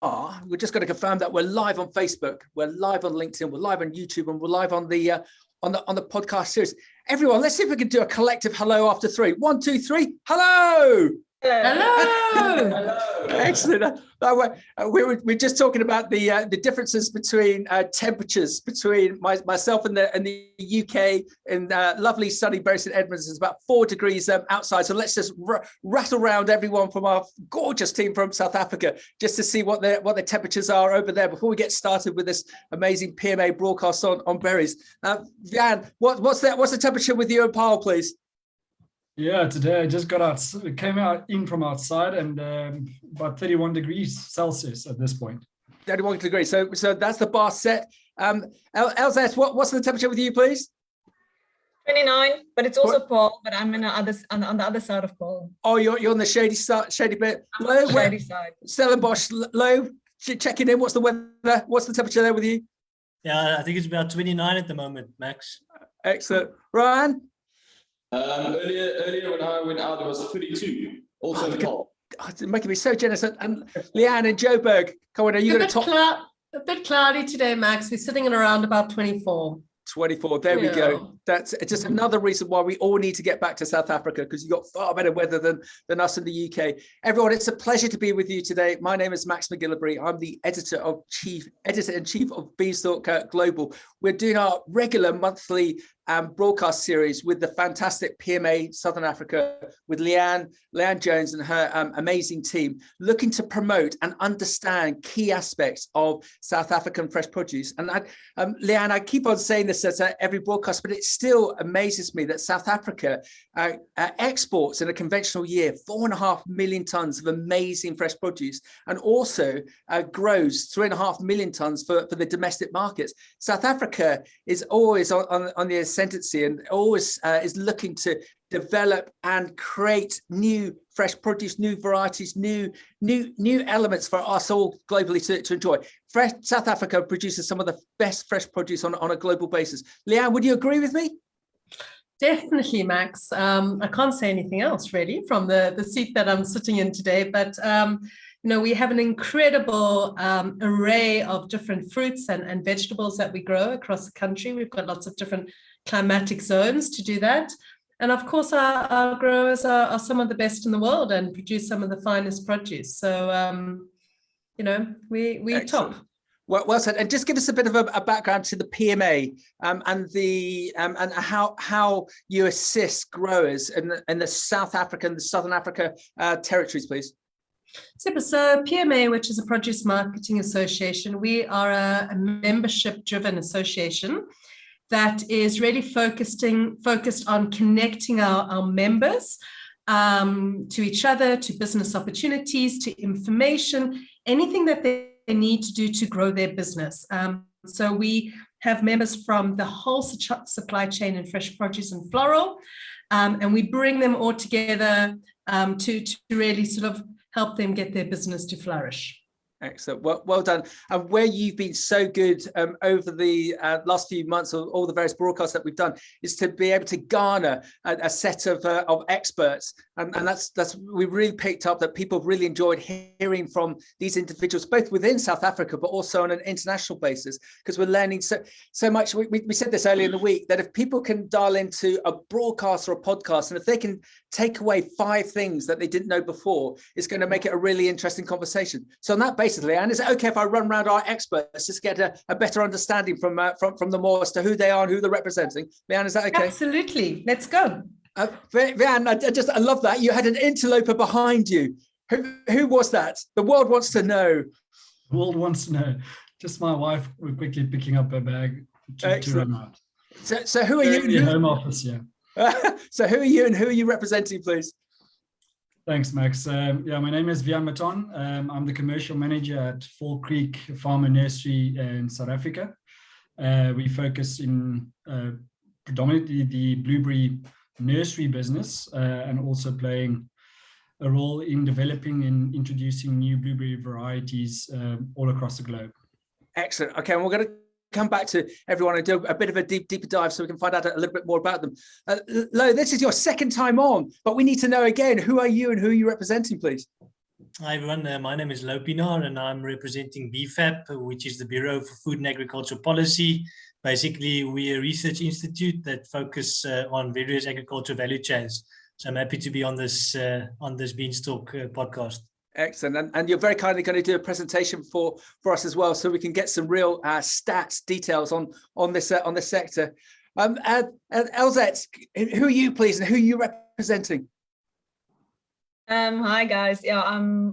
we're just going to confirm that we're live on Facebook, we're live on LinkedIn, we're live on YouTube, and we're live on the podcast series. Everyone, let's see if we can do a collective hello after three. 1, 2, 3. Hello. Hello. Excellent. We're just talking about the differences between temperatures between myself and the UK in lovely sunny Bury St Edmunds. It's about 4 degrees outside. So let's just rattle around everyone from our gorgeous team from South Africa just to see what their temperatures are over there before we get started with this amazing PMA broadcast on berries. Wian, what's the temperature with you and Paul, please? Yeah, today I just got out, came in from outside, and about 31 degrees Celsius at this point. 31 degrees. So that's the bar set. Elzette, what's the temperature with you, please? 29, but it's also Paul, but I'm on the other side of Paul. Oh, you're on the shady bit. Louw, shady side. Stellenbosch, Louw, checking in. What's the weather? What's the temperature there with you? Yeah, I think it's about 29 at the moment, Max. Excellent. Ryan? Earlier when I went out, it was 32. Also cold. It's making me so jealous. And Lianne in Joburg, come on, are you going to top? A bit cloudy today, Max. We're sitting in around about 24. 24. There we go. That's just another reason why we all need to get back to South Africa, because you've got far better weather than us in the UK. Everyone, it's a pleasure to be with you today. My name is Max McGillivray. I'm the editor-in-chief of Beanstalk Global. We're doing our regular monthly broadcast series with the fantastic PMA Southern Africa, with Lianne Jones and her amazing team, looking to promote and understand key aspects of South African fresh produce. And Lianne, I keep on saying this at every broadcast, but it still amazes me that South Africa exports in a conventional year 4.5 million tons of amazing fresh produce, and also grows 3.5 million tons for the domestic markets. South Africa is always on the ascendancy and always is looking to develop and create new fresh produce, new varieties, new elements for us all globally to enjoy. South Africa produces some of the best fresh produce on a global basis. Lianne, would you agree with me? Definitely, Max. I can't say anything else really from the seat that I'm sitting in today, but we have an incredible array of different fruits and vegetables that we grow across the country. We've got lots of different climatic zones to do that. And of course, our growers are some of the best in the world and produce some of the finest produce. So, we top. Well said. And just give us a bit of a background to the PMA and how you assist growers in the South African, the Southern Africa territories, please. Super. So PMA, which is a Produce Marketing Association, we are a membership-driven association that is really focused on connecting our members to each other, to business opportunities, to information, anything that they need to do to grow their business. So we have members from the whole supply chain in fresh produce and floral, and we bring them all together to really sort of help them get their business to flourish. Excellent. Well done. And where you've been so good over the last few months, of all the various broadcasts that we've done, is to be able to garner a set of experts. And that's we really picked up that people have really enjoyed hearing from these individuals, both within South Africa, but also on an international basis, because we're learning so much. We said this earlier in the week, that if people can dial into a broadcast or a podcast, and if they can take away 5 things that they didn't know before, it's going to make it a really interesting conversation. So on that basis, Lianne, is it okay if I run around our experts just get a better understanding from them all as to who they are and who they're representing? Lianne, is that okay? Absolutely. Let's go. Lianne, I love that. You had an interloper behind you. Who was that? The world wants to know. The world wants to know. Just my wife quickly picking up her bag to run out. So who are you? The home office, yeah. So who are you and who are you representing, please? Thanks, Max. My name is Mouton. I'm the commercial manager at Fall Creek Farmer Nursery in South Africa. We focus in predominantly the blueberry nursery business and also playing a role in developing and introducing new blueberry varieties all across the globe. Excellent. Okay, and we're going to come back to everyone and do a bit of a deeper dive so we can find out a little bit more about them. Louw, this is your second time on, but we need to know again, who are you and who are you representing, please? Hi everyone, my name is Louw Pienaar and I'm representing BFAP, which is the Bureau for Food and Agricultural Policy. Basically, we're a research institute that focus on various agricultural value chains. So I'm happy to be on this Beanstalk podcast. Excellent. And you're very kindly going to do a presentation for us as well, so we can get some real stats, details on this sector. Elzette, who are you, please, and who are you representing? Hi guys. Yeah,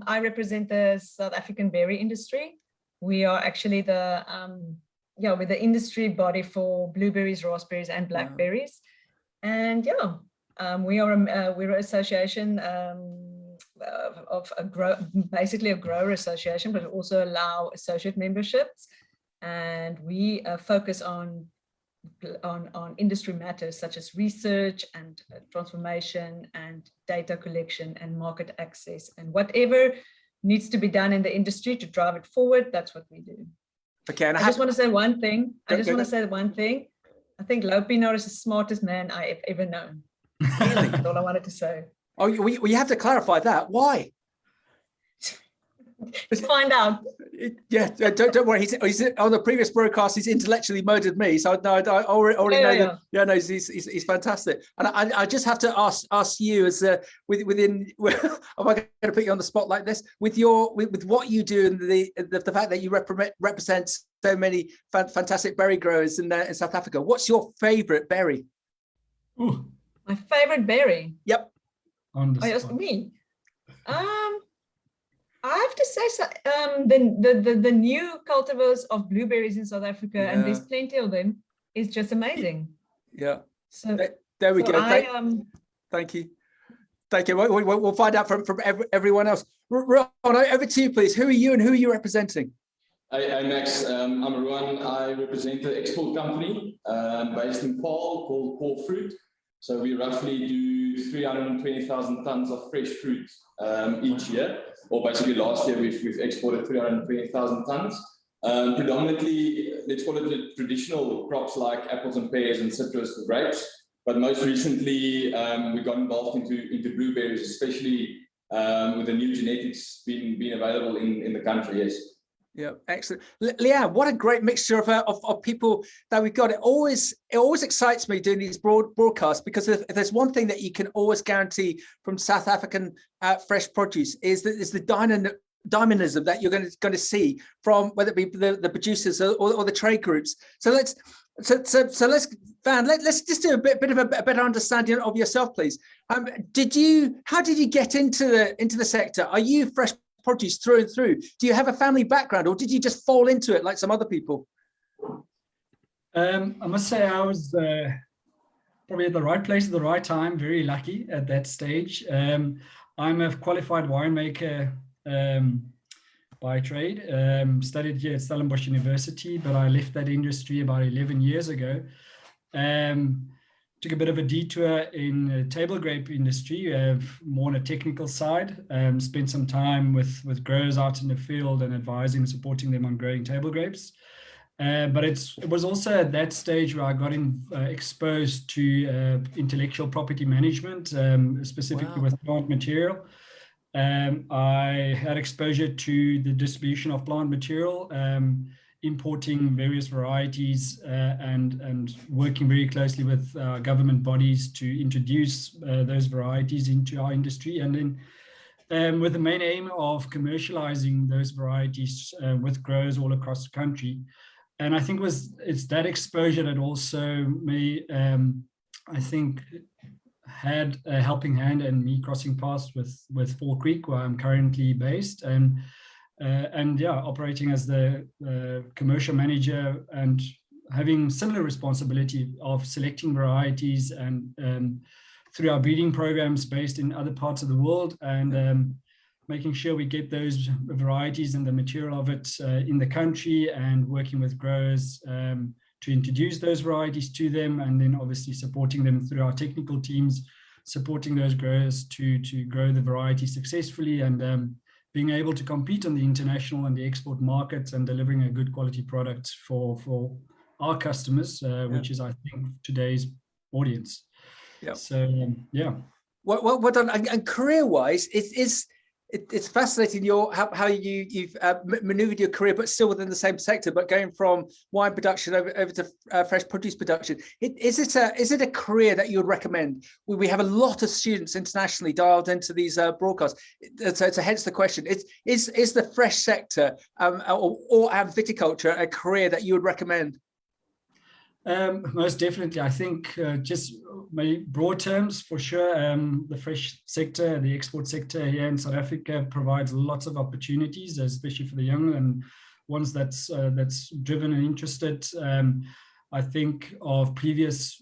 I represent the South African berry industry. We are actually we're the industry body for blueberries, raspberries, and blackberries. And we're an association of basically a grower association, but also allow associate memberships. And we focus on industry matters such as research and transformation and data collection and market access and whatever needs to be done in the industry to drive it forward. That's what we do. Okay, and I just want to say one thing. I think Louw Pienaar is the smartest man I have ever known. Really? That's all I wanted to say. Oh, you have to clarify that. Why? Find out. Yeah, don't worry. He's on the previous broadcast. He's intellectually murdered me, so no, I already know that. Yeah, no, he's fantastic. And I just have to ask you, as within, am I going to put you on the spot like this? With what you do and the fact that you represent so many fantastic berry growers in South Africa, what's your favourite berry? Ooh. My favourite berry. Yep. Are you asking me? I have to say, the new cultivars of blueberries in South Africa, and there's plenty of them, is just amazing. Yeah. So there we go. Thank you. We'll find out from everyone else. Rouxan, over to you, please. Who are you and who are you representing? Hi, Max. I'm Rouxan. I represent the export company based in Paarl called Paarl Fruit. So we roughly do 320,000 tons of fresh fruit each year. Or basically last year we've exported 320,000 tons. Predominantly, let's call it the traditional crops like apples and pears and citrus and grapes. But most recently, we got involved into blueberries, especially with the new genetics being available in the country. Yes. Yeah, excellent. Lianne, what a great mixture of people that we've got. It always excites me doing these broadcasts, because if there's one thing that you can always guarantee from South African fresh produce is the dynamism that you're going to see from whether it be the producers or the trade groups. So let's just do a bit of a better understanding of yourself, please. How did you get into the sector? Are you fresh produce through and through? Do you have a family background, or did you just fall into it like some other people? I must say I was probably at the right place at the right time, very lucky at that stage. I'm a qualified winemaker by trade, studied here at Stellenbosch University, but I left that industry about 11 years ago. Took a bit of a detour in the table grape industry, more on a technical side. Spent some time with growers out in the field and advising and supporting them on growing table grapes. But it was also at that stage where I got exposed to intellectual property management, specifically with plant material. I had exposure to the distribution of plant material, importing various varieties and working very closely with government bodies to introduce those varieties into our industry, and then with the main aim of commercializing those varieties with growers all across the country. And I think it's that exposure that also I think had a helping hand in me crossing paths with Fall Creek, where I'm currently based, and operating as the commercial manager and having similar responsibility of selecting varieties and through our breeding programs based in other parts of the world, and making sure we get those varieties and the material of it in the country, and working with growers to introduce those varieties to them, and then obviously supporting them through our technical teams, supporting those growers to grow the variety successfully, and being able to compete on the international and the export markets, and delivering a good quality product for our customers, which is, I think, today's audience. Yeah. So Well done. And career-wise, is it's fascinating how you've maneuvered your career, but still within the same sector, but going from wine production over to fresh produce production. Is it a career that you would recommend? We have a lot of students internationally dialed into these broadcasts, so hence the question: is the fresh sector or viticulture a career that you would recommend? Most definitely. I think just maybe broad terms, for sure, the fresh sector, the export sector here in South Africa provides lots of opportunities, especially for the young and ones that's driven and interested. I think of previous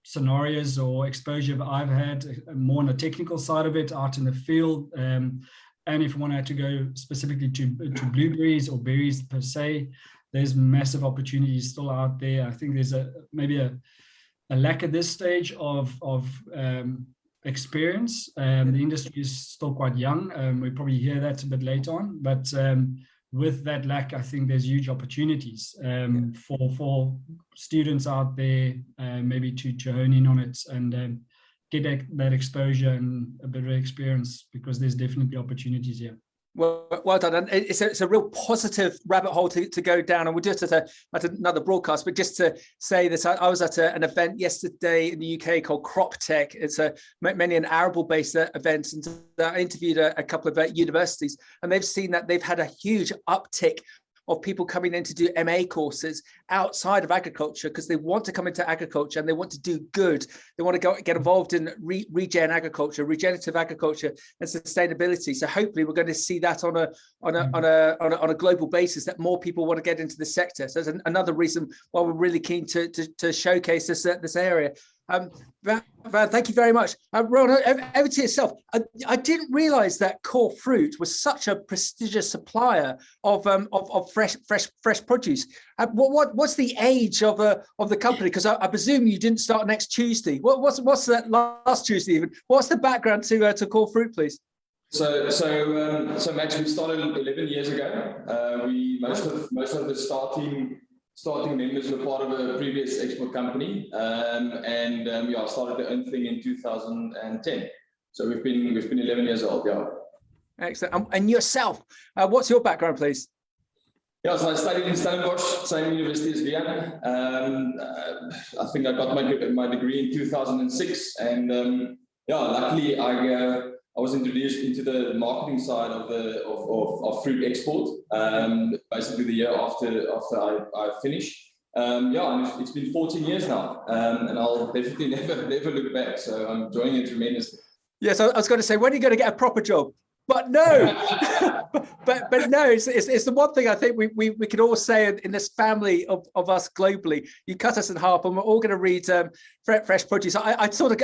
scenarios or exposure I've had more on the technical side of it, out in the field. And if one had to go specifically to blueberries or berries per se, there's massive opportunities still out there. I think there's maybe a lack at this stage of experience. The industry is still quite young. We probably hear that a bit later on, but with that lack, I think there's huge opportunities for students out there, maybe to hone in on it and get that exposure and a bit of experience, because there's definitely opportunities here. Well done, and it's a real positive rabbit hole to go down, and we'll do it at another broadcast. But just to say that I was at an event yesterday in the UK called Crop Tech. It's mainly an arable-based event, and I interviewed a couple of universities, and they've seen that they've had a huge uptick of people coming in to do MA courses outside of agriculture, because they want to come into agriculture and they want to do good. They want to get involved in regen agriculture, regenerative agriculture, and sustainability. So hopefully we're going to see that on a global basis, that more people want to get into the sector. So that's another reason why we're really keen to showcase this area. Van, thank you very much. Ron, over to yourself. I didn't realize that Core Fruit was such a prestigious supplier of fresh produce. What's the age of the company? Because I presume you didn't start next Tuesday. What's that last Tuesday even? What's the background to Core Fruit, please? So Max, we started 11 years ago. Most of the starting members were part of a previous export company, and started their own thing in 2010. So we've been 11 years old. Yeah. Excellent. And yourself, what's your background, please? Yeah, so I studied in Stellenbosch, same university as Wian. I think I got my degree in 2006, and luckily I was introduced into the marketing side of fruit export, basically the year after I finished. And it's been 14 years now, and I'll definitely never look back. So I'm enjoying it tremendously. Yes, I was going to say, when are you going to get a proper job? But no, but no, it's the one thing I think we can all say in this family of us globally. You cut us in half, and we're all going to read fresh produce. I sort of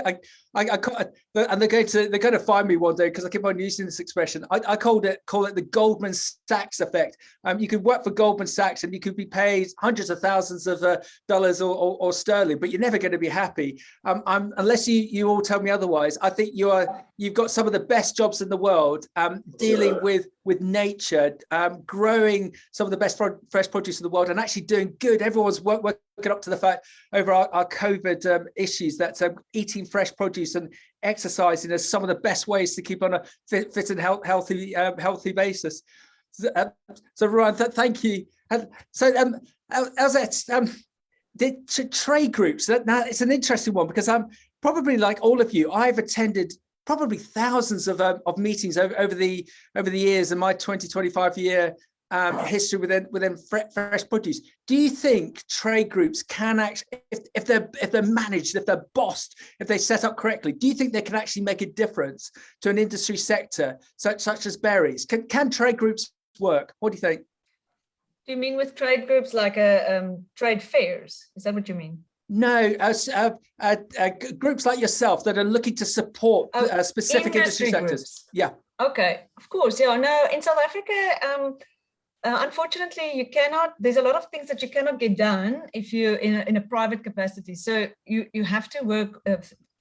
and they're going to find me one day because I keep on using this expression. I call it the Goldman Sachs effect. You could work for Goldman Sachs and you could be paid hundreds of thousands of dollars or sterling, but you're never going to be happy unless you all tell me otherwise. I think you've got some of the best jobs in the world, dealing with nature, growing some of the best fresh produce in the world, and actually doing good. Everyone's working up to the fact over our COVID issues that eating fresh produce and exercising is some of the best ways to keep on a fit and healthy basis. So Ryan, thank you. So Elzette, the trade groups. Now it's an interesting one, because I'm probably like all of you. I've attended probably thousands of meetings over the years in my 25 year history within fresh produce. Do you think trade groups can actually, if they're managed, if they're bossed, if they set up correctly, do you think they can actually make a difference to an industry sector such as berries? Can trade groups work? What do you think? Do you mean with trade groups like trade fairs? Is that what you mean? No, groups like yourself that are looking to support specific industry sectors. Groups. Yeah. Okay, of course. Yeah, no, in South Africa, unfortunately, you cannot. There's a lot of things that you cannot get done if you're in a private capacity. So you have to work.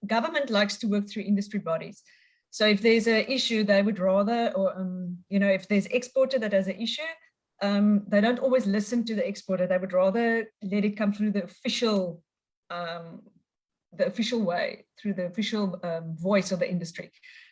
Government likes to work through industry bodies. So if there's an issue, they would rather, or if there's exporter that has an issue, they don't always listen to the exporter. They would rather let it come through the official way, through the official voice of the industry.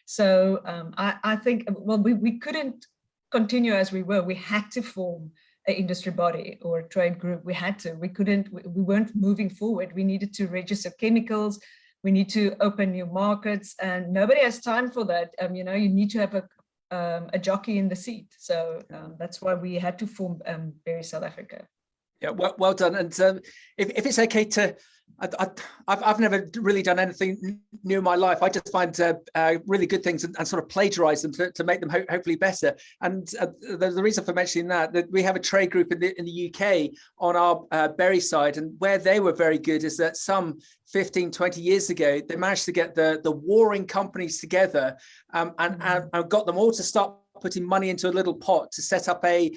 So I think, well, we couldn't continue as we were. We had to form an industry body or a trade group. We had to. We couldn't. We weren't moving forward. We needed to register chemicals. We need to open new markets, and nobody has time for that. You know, you need to have a jockey in the seat. So that's why we had to form Berry South Africa. Yeah, well done. And if it's okay to, I've never really done anything new in my life. I just find really good things and sort of plagiarize them to make them hopefully better. And the reason for mentioning that we have a trade group in the UK on our berry side, and where they were very good is that some 15, 20 years ago, they managed to get the warring companies together and got them all to start putting money into a little pot to set up a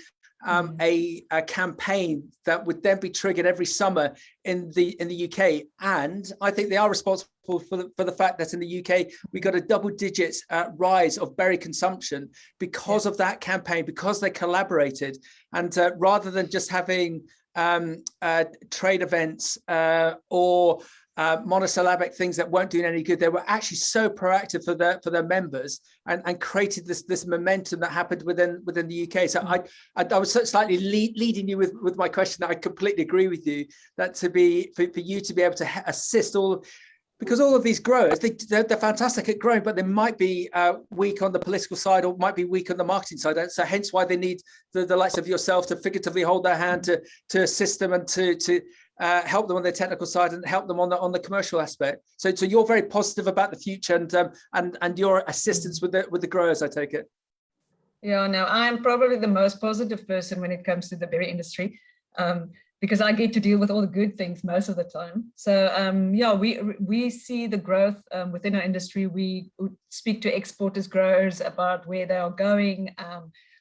campaign that would then be triggered every summer in the UK. And I think they are responsible for the fact that in the UK we got a double-digit rise of berry consumption because of that campaign, because they collaborated. And rather than just having trade events or monosyllabic things that weren't doing any good, they were actually so proactive for their members and created this momentum that happened within the UK. So I was slightly leading you with my question that I completely agree with you, that for you to be able to assist all, because all of these growers, they're fantastic at growing, but they might be weak on the political side or might be weak on the marketing side. So hence why they need the likes of yourself to figuratively hold their hand to assist them and to help them on their technical side and help them on the commercial aspect. So you're very positive about the future and your assistance with the growers, I take it. Yeah, no, I'm probably the most positive person when it comes to the berry industry, because I get to deal with all the good things most of the time. So yeah, we see the growth within our industry. We speak to exporters, growers about where they are going.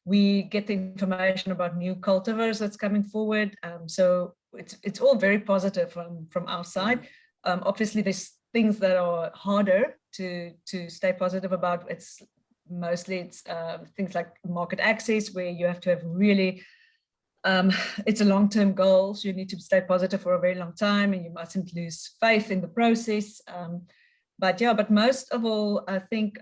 We get the information about new cultivars that's coming forward. So it's all very positive from our side. Obviously, there's things that are harder to stay positive about. It's mostly things like market access, where you have to have really, it's a long-term goal. So you need to stay positive for a very long time, and you mustn't lose faith in the process. But most of all, I think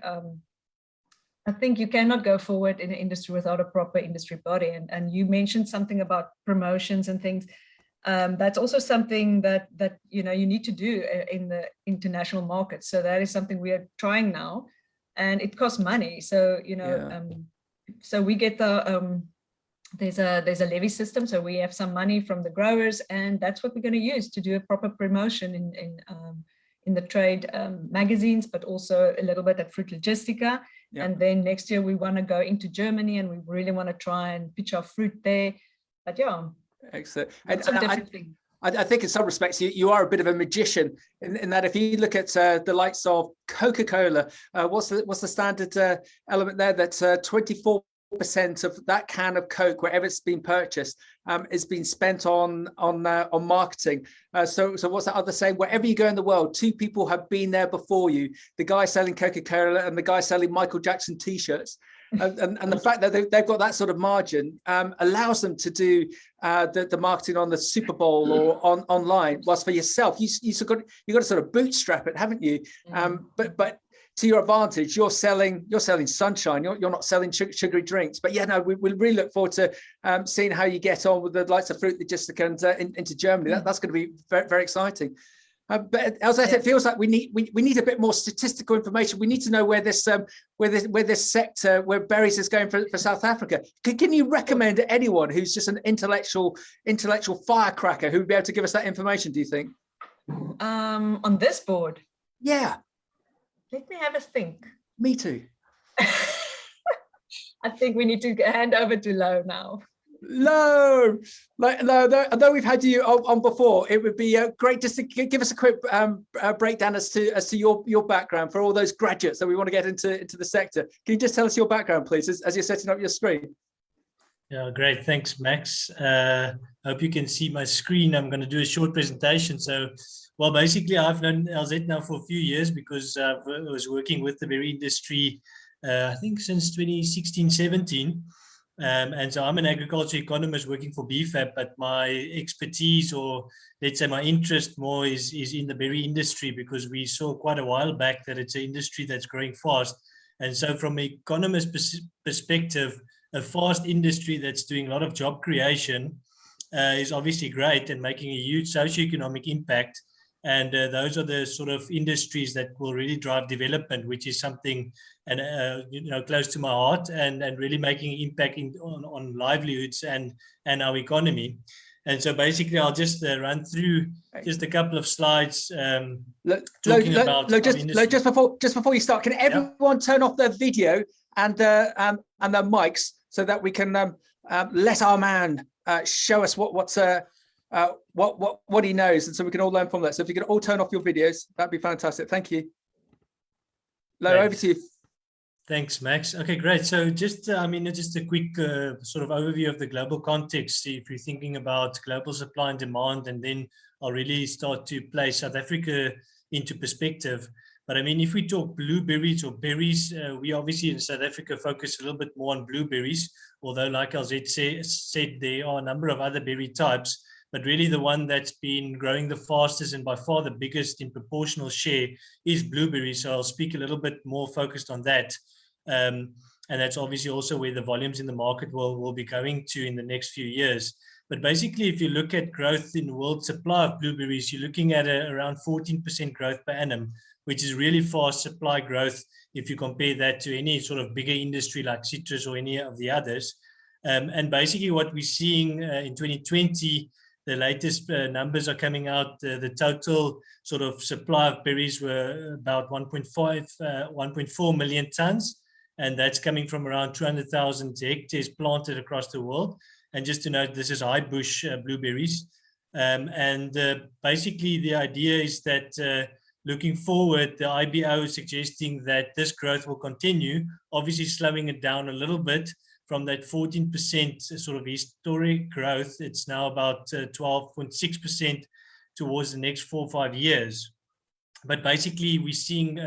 you cannot go forward in an industry without a proper industry body. And you mentioned something about promotions and things. That's also something that you need to do in the international market. So that is something we are trying now, and it costs money. So so we get there's a levy system. So we have some money from the growers, and that's what we're going to use to do a proper promotion in the trade magazines, but also a little bit at Fruit Logistica. Yeah. And then next year we want to go into Germany, and we really want to try and pitch our fruit there. But yeah. Excellent. And I think in some respects you are a bit of a magician in that if you look at the likes of Coca-Cola, what's the standard element there, that 24% of that can of Coke, wherever it's been purchased, is being spent on marketing. So what's that other saying? Wherever you go in the world, two people have been there before you: the guy selling Coca-Cola and the guy selling Michael Jackson t-shirts. And the fact that they've got that sort of margin allows them to do the marketing on the Super Bowl or online. Whilst for yourself, you've got to sort of bootstrap it, haven't you? But to your advantage, you're selling sunshine. You're not selling sugary drinks. But yeah, no, we really look forward to seeing how you get on with the likes of Fruit Logistica and into Germany. That's going to be very, very exciting. But Elzette, it feels like we need a bit more statistical information. We need to know where this sector, where berries is going for South Africa. Can you recommend anyone who's just an intellectual firecracker who would be able to give us that information, do you think? On this board? Yeah. Let me have a think. Me too. I think we need to hand over to Louw now. Louw, although we've had you on before, it would be great just to give us a quick breakdown as to your background for all those graduates that we want to get into the sector. Can you just tell us your background, please, as you're setting up your screen? Yeah, great. Thanks, Max. Hope you can see my screen. I'm going to do a short presentation. So, well, basically, I've known Elzette now for a few years because I was working with the berry industry, I think since 2016, 17. And so I'm an agriculture economist working for BFAP, but my expertise, or let's say my interest more, is in the berry industry, because we saw quite a while back that it's an industry that's growing fast. And so from an economist perspective, a fast industry that's doing a lot of job creation is obviously great and making a huge socioeconomic impact. And those are the sort of industries that will really drive development, which is something close to my heart, and really making an impact on livelihoods and our economy. And so basically, I'll just run through just a couple of slides talking about just before you start, can everyone turn off their video and their mics so that we can let our man show us what he knows, and so we can all learn from that. So if you can all turn off your videos, that'd be fantastic. Thank you. Louw, over to you. Thanks, Max. Okay, great. So just, just a quick sort of overview of the global context. If you're thinking about global supply and demand, and then I'll really start to place South Africa into perspective. But I mean, if we talk blueberries or berries, we obviously in South Africa focus a little bit more on blueberries, although like Elzette said, there are a number of other berry types. But really the one that's been growing the fastest and by far the biggest in proportional share is blueberries. So I'll speak a little bit more focused on that. And that's obviously also where the volumes in the market will be going to in the next few years. But basically, if you look at growth in world supply of blueberries, you're looking at around 14% growth per annum, which is really fast supply growth if you compare that to any sort of bigger industry like citrus or any of the others. And basically what we're seeing in 2020, the latest numbers are coming out. The total sort of supply of berries were about 1.4 million tons. And that's coming from around 200,000 hectares planted across the world. And just to note, this is high bush blueberries. Basically, the idea is that looking forward, the IBO is suggesting that this growth will continue, obviously slowing it down a little bit from that 14% sort of historic growth. It's now about 12.6% towards the next 4 or 5 years. But basically, we're seeing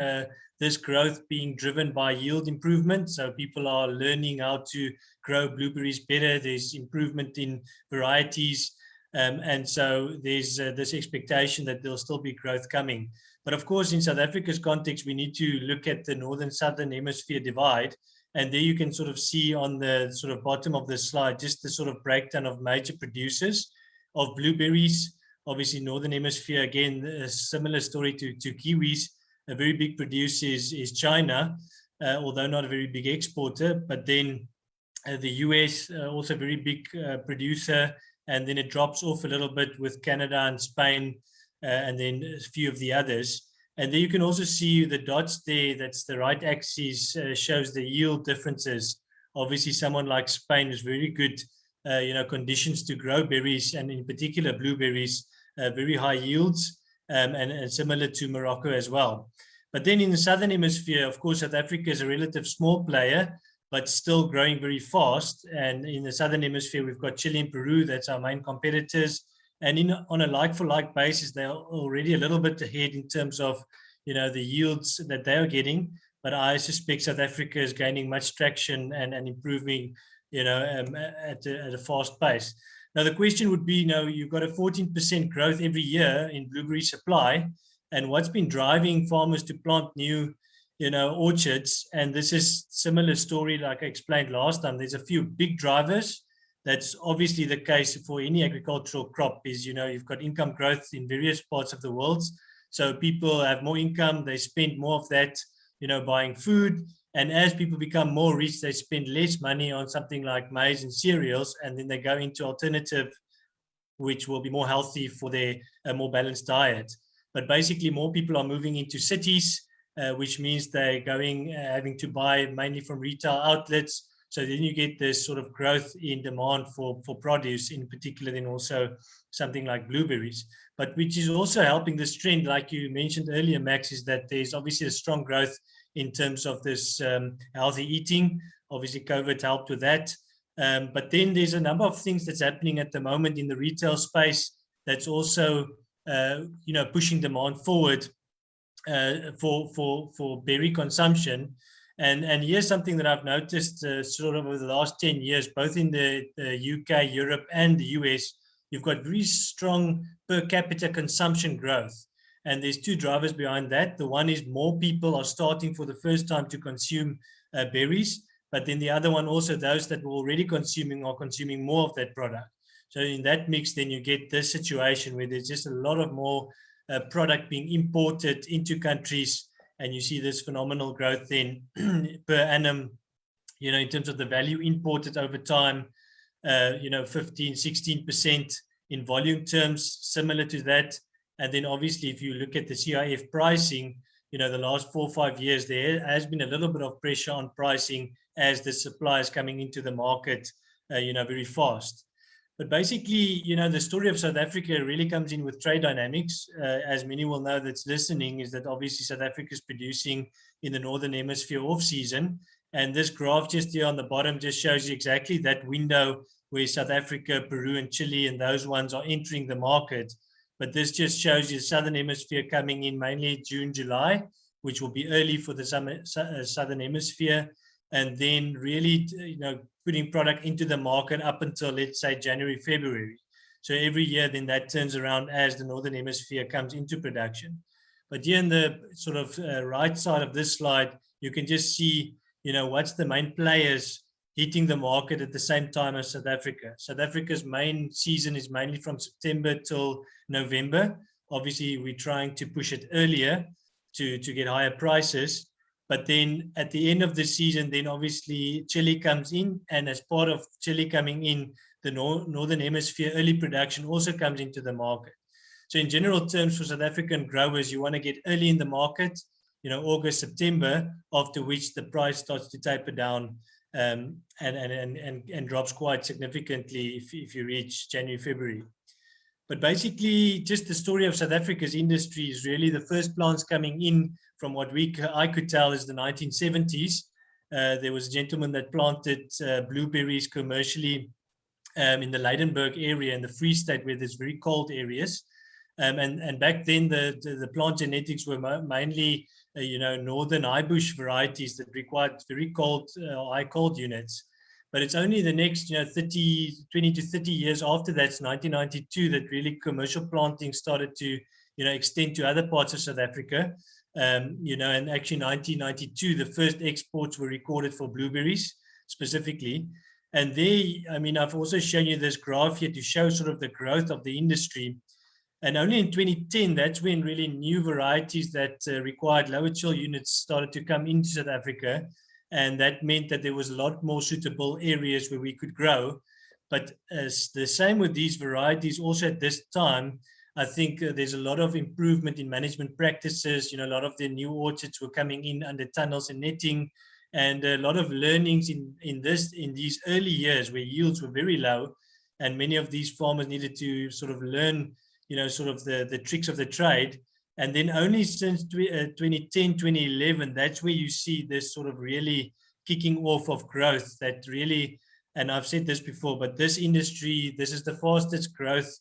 this growth being driven by yield improvement. So people are learning how to grow blueberries better. There's improvement in varieties. And so there's this expectation that there'll still be growth coming. But of course, in South Africa's context, we need to look at the northern-southern hemisphere divide. And there you can sort of see on the sort of bottom of the slide, just the sort of breakdown of major producers of blueberries. Obviously, northern hemisphere, again, a similar story to kiwis. A very big producer is China, although not a very big exporter. But then the US, also a very big producer. And then it drops off a little bit with Canada and Spain, and then a few of the others. And then you can also see the dots there. That's the right axis, shows the yield differences. Obviously, someone like Spain is very good, conditions to grow berries, and in particular blueberries, very high yields, and similar to Morocco as well. But then in the southern hemisphere, of course, South Africa is a relative small player, but still growing very fast. And in the southern hemisphere, we've got Chile and Peru. That's our main competitors. And on a like-for-like basis, they're already a little bit ahead in terms of, the yields that they are getting. But I suspect South Africa is gaining much traction and improving, at a fast pace. Now, the question would be, you've got a 14% growth every year in blueberry supply. And what's been driving farmers to plant new, orchards? And this is similar story like I explained last time. There's a few big drivers. That's obviously the case for any agricultural crop is, you've got income growth in various parts of the world. So people have more income, they spend more of that, buying food. And as people become more rich, they spend less money on something like maize and cereals, and then they go into alternative, which will be more healthy for their more balanced diet. But basically, more people are moving into cities, which means they're having to buy mainly from retail outlets. So then you get this sort of growth in demand for produce, in particular, then also something like blueberries. But which is also helping this trend, like you mentioned earlier, Max, is that there's obviously a strong growth in terms of this healthy eating. Obviously, COVID helped with that. But then there's a number of things that's happening at the moment in the retail space that's also, pushing demand forward for berry consumption. And here's something that I've noticed sort of over the last 10 years, both in the UK, Europe, and the US, you've got very strong per capita consumption growth. And there's two drivers behind that. The one is more people are starting for the first time to consume berries, but then the other one also, those that were already consuming are consuming more of that product. So in that mix, then you get this situation where there's just a lot of more product being imported into countries, and you see this phenomenal growth then per annum, in terms of the value imported over time, 15, 16% in volume terms, similar to that. And then obviously, if you look at the CIF pricing, the last 4 or 5 years, there has been a little bit of pressure on pricing as the supply is coming into the market, very fast. But basically, the story of South Africa really comes in with trade dynamics. As many will know that's listening, is that obviously South Africa is producing in the Northern Hemisphere off-season. And this graph just here on the bottom just shows you exactly that window where South Africa, Peru, and Chile and those ones are entering the market. But this just shows you the Southern Hemisphere coming in mainly June, July, which will be early for the Southern Hemisphere. And then really, putting product into the market up until, let's say, January, February. So every year, then that turns around as the Northern Hemisphere comes into production. But here in the sort of right side of this slide, you can just see, what's the main players hitting the market at the same time as South Africa. South Africa's main season is mainly from September till November. Obviously, we're trying to push it earlier to get higher prices. But then at the end of the season, then obviously Chile comes in, and as part of Chile coming in, the Northern Hemisphere early production also comes into the market. So in general terms, for South African growers, you want to get early in the market, August, September, after which the price starts to taper down and drops quite significantly if you reach January, February. But basically, just the story of South Africa's industry is really the first plants coming in from what I could tell is the 1970s. There was a gentleman that planted blueberries commercially in the Lydenburg area in the Free State, where there's very cold areas. And back then, the plant genetics were mainly, northern high bush varieties that required very cold, high cold units. But it's only the next, 20 to 30 years after that's 1992 that really commercial planting started to, extend to other parts of South Africa. And actually 1992, the first exports were recorded for blueberries specifically. And I've also shown you this graph here to show sort of the growth of the industry. And only in 2010, that's when really new varieties that required lower chill units started to come into South Africa. And that meant that there was a lot more suitable areas where we could grow. But the same with these varieties, also at this time, I think there's a lot of improvement in management practices. A lot of the new orchards were coming in under tunnels and netting, and a lot of learnings in these early years where yields were very low. And many of these farmers needed to sort of learn, sort of the tricks of the trade. And then only since 2010, 2011, that's where you see this sort of really kicking off of growth that really, and I've said this before, but this industry, this is the fastest growth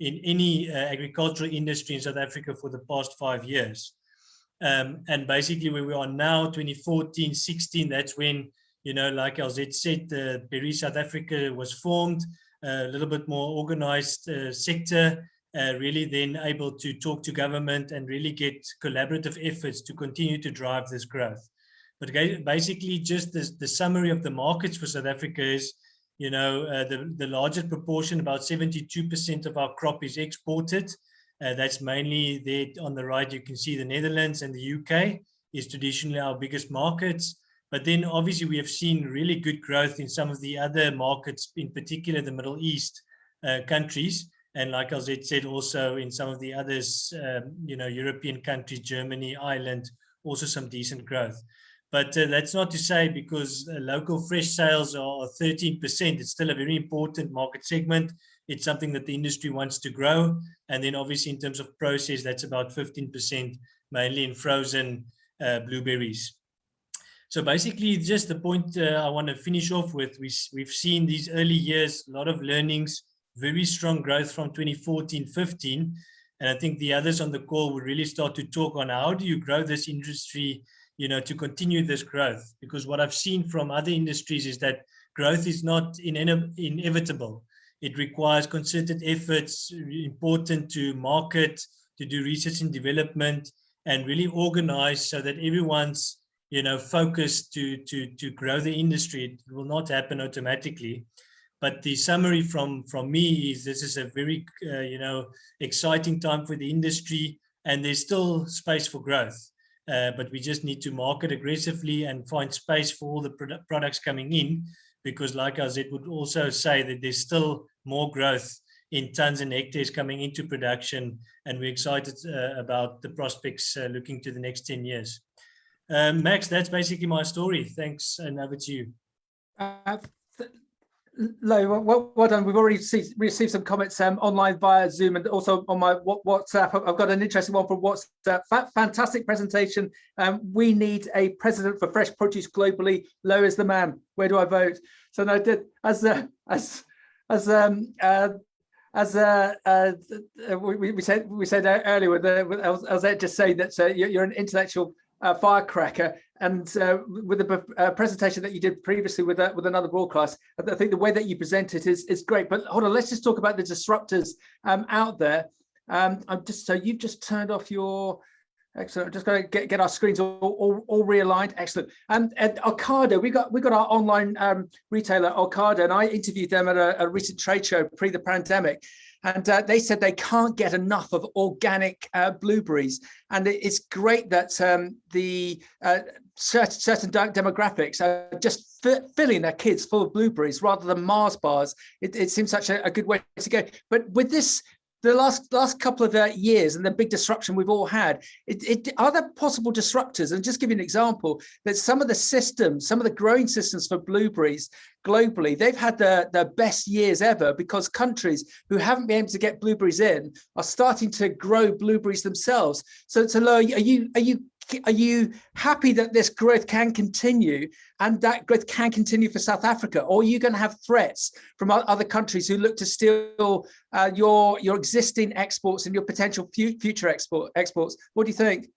in any agricultural industry in South Africa for the past 5 years. And basically where we are now, 2014, 16, that's when, like Elzette said, the Berry South Africa was formed, a little bit more organized sector, really then able to talk to government and really get collaborative efforts to continue to drive this growth. But basically just the summary of the markets for South Africa is, the largest proportion, about 72% of our crop is exported. That's mainly there on the right, you can see the Netherlands and the UK is traditionally our biggest markets. But then obviously we have seen really good growth in some of the other markets, in particular the Middle East countries. And like Elzette said, also in some of the others, European countries, Germany, Ireland, also some decent growth. But that's not to say because local fresh sales are 13%, it's still a very important market segment. It's something that the industry wants to grow. And then obviously in terms of process, that's about 15%, mainly in frozen blueberries. So basically just the point I want to finish off with, we've seen these early years, a lot of learnings, very strong growth from 2014-15. And I think the others on the call will really start to talk on how do you grow this industry, to continue this growth. Because what I've seen from other industries is that growth is not inevitable. It requires concerted efforts, important to market, to do research and development, and really organize so that everyone's, focused to grow the industry. It will not happen automatically. But the summary from me is this is a very, exciting time for the industry, and there's still space for growth. But we just need to market aggressively and find space for all the products coming in, because like Elzette would also say, that there's still more growth in tons and hectares coming into production, and we're excited about the prospects looking to the next 10 years. Max, that's basically my story. Thanks, and over to you. Louw, well done. We've already received some comments online via Zoom, and also on my WhatsApp. I've got an interesting one from WhatsApp. Fantastic presentation. We need a president for fresh produce globally. Louw is the man. Where do I vote? So no, we said earlier with Elzette just saying that you're an intellectual firecracker, and with the presentation that you did previously with another broadcast, I think the way that you present it is great. But hold on, let's just talk about the disruptors out there. So you've just turned off your. Excellent. I'm just going to get our screens all realigned. Excellent. And Ocado, we got our online retailer Ocado, and I interviewed them at a recent trade show pre the pandemic. And they said they can't get enough of organic blueberries. And it's great that the certain demographics are just filling their kids full of blueberries rather than Mars bars. It seems such a good way to go. But with this, the last couple of years and the big disruption we've all had, are there possible disruptors? And just give you an example, that some of the growing systems for blueberries globally, they've had the best years ever, because countries who haven't been able to get blueberries in are starting to grow blueberries themselves. So Louw, are you happy that this growth can continue, and that growth can continue for South Africa? Or are you going to have threats from other countries who look to steal your existing exports and your potential future exports? What do you think?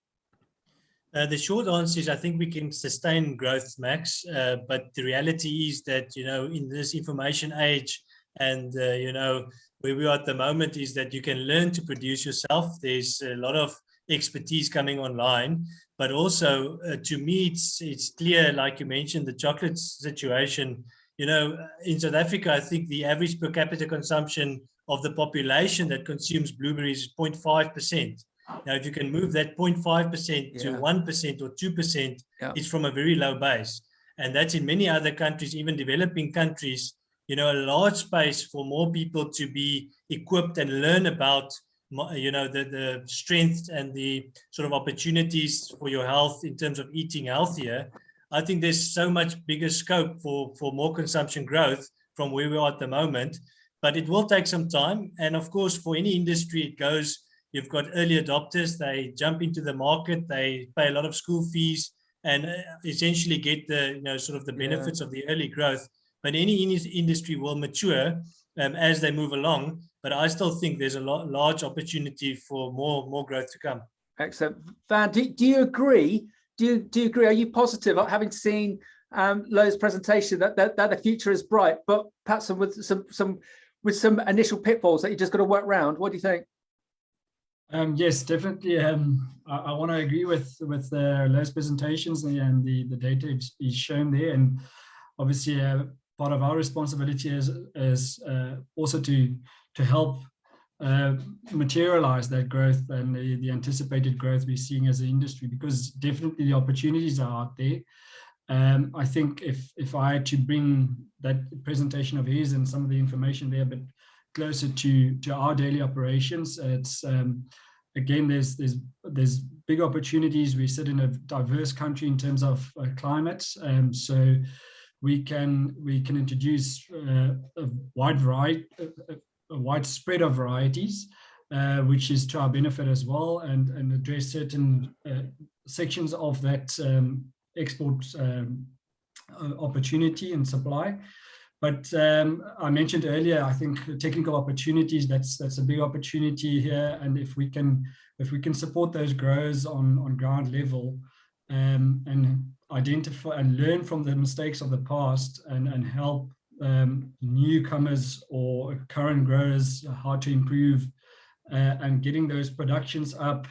The short answer is I think we can sustain growth, Max, but the reality is that, in this information age, and, where we are at the moment is that you can learn to produce yourself. There's a lot of expertise coming online, but also to me it's clear, like you mentioned, the chocolate situation. In South Africa, I think the average per capita consumption of the population that consumes blueberries is 0.5%. Now, if you can move that 0.5% to 1% or 2%, it's from a very low base. And that's in many other countries, even developing countries, a large space for more people to be equipped and learn about, the strengths and the sort of opportunities for your health in terms of eating healthier. I think there's so much bigger scope for more consumption growth from where we are at the moment, but it will take some time. And of course, for any industry, it goes, you've got early adopters, they jump into the market, they pay a lot of school fees and essentially get the, sort of the benefits of the early growth. But any industry will mature as they move along. But I still think there's a large opportunity for more growth to come. Excellent. Van, do you agree? Do you agree? Are you positive, having seen Louw's presentation, that the future is bright, but perhaps with some initial pitfalls that you just got to work around? What do you think? Yes, definitely. I want to agree with Louw's presentations and the data he's shown there, and obviously part of our responsibility is also to help materialize that growth and the anticipated growth we're seeing as an industry, because definitely the opportunities are out there. I think if I had to bring that presentation of his and some of the information there a bit closer to our daily operations, it's again, there's big opportunities. We sit in a diverse country in terms of climate, so we can introduce a wide variety, a wide spread of varieties, which is to our benefit as well, and address certain sections of that export opportunity and supply. But I mentioned earlier, I think technical opportunities, that's a big opportunity here. And if we can support those growers on ground level, and identify and learn from the mistakes of the past, and help newcomers or current growers how to improve and getting those productions up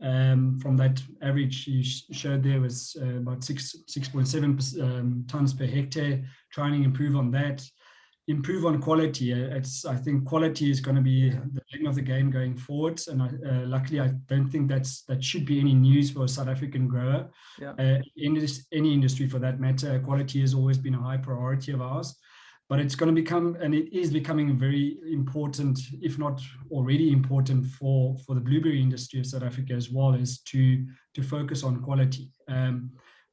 from that average you showed there was about 6.7 tons per hectare, trying to improve on that. Improve on quality. I think quality is going to be the name of the game going forward, and luckily I don't think that should be any news for a South African grower. Any industry for that matter. Quality has always been a high priority of ours, but it's going to become, and it is becoming very important, if not already important, for the blueberry industry of South Africa as well, is to focus on quality.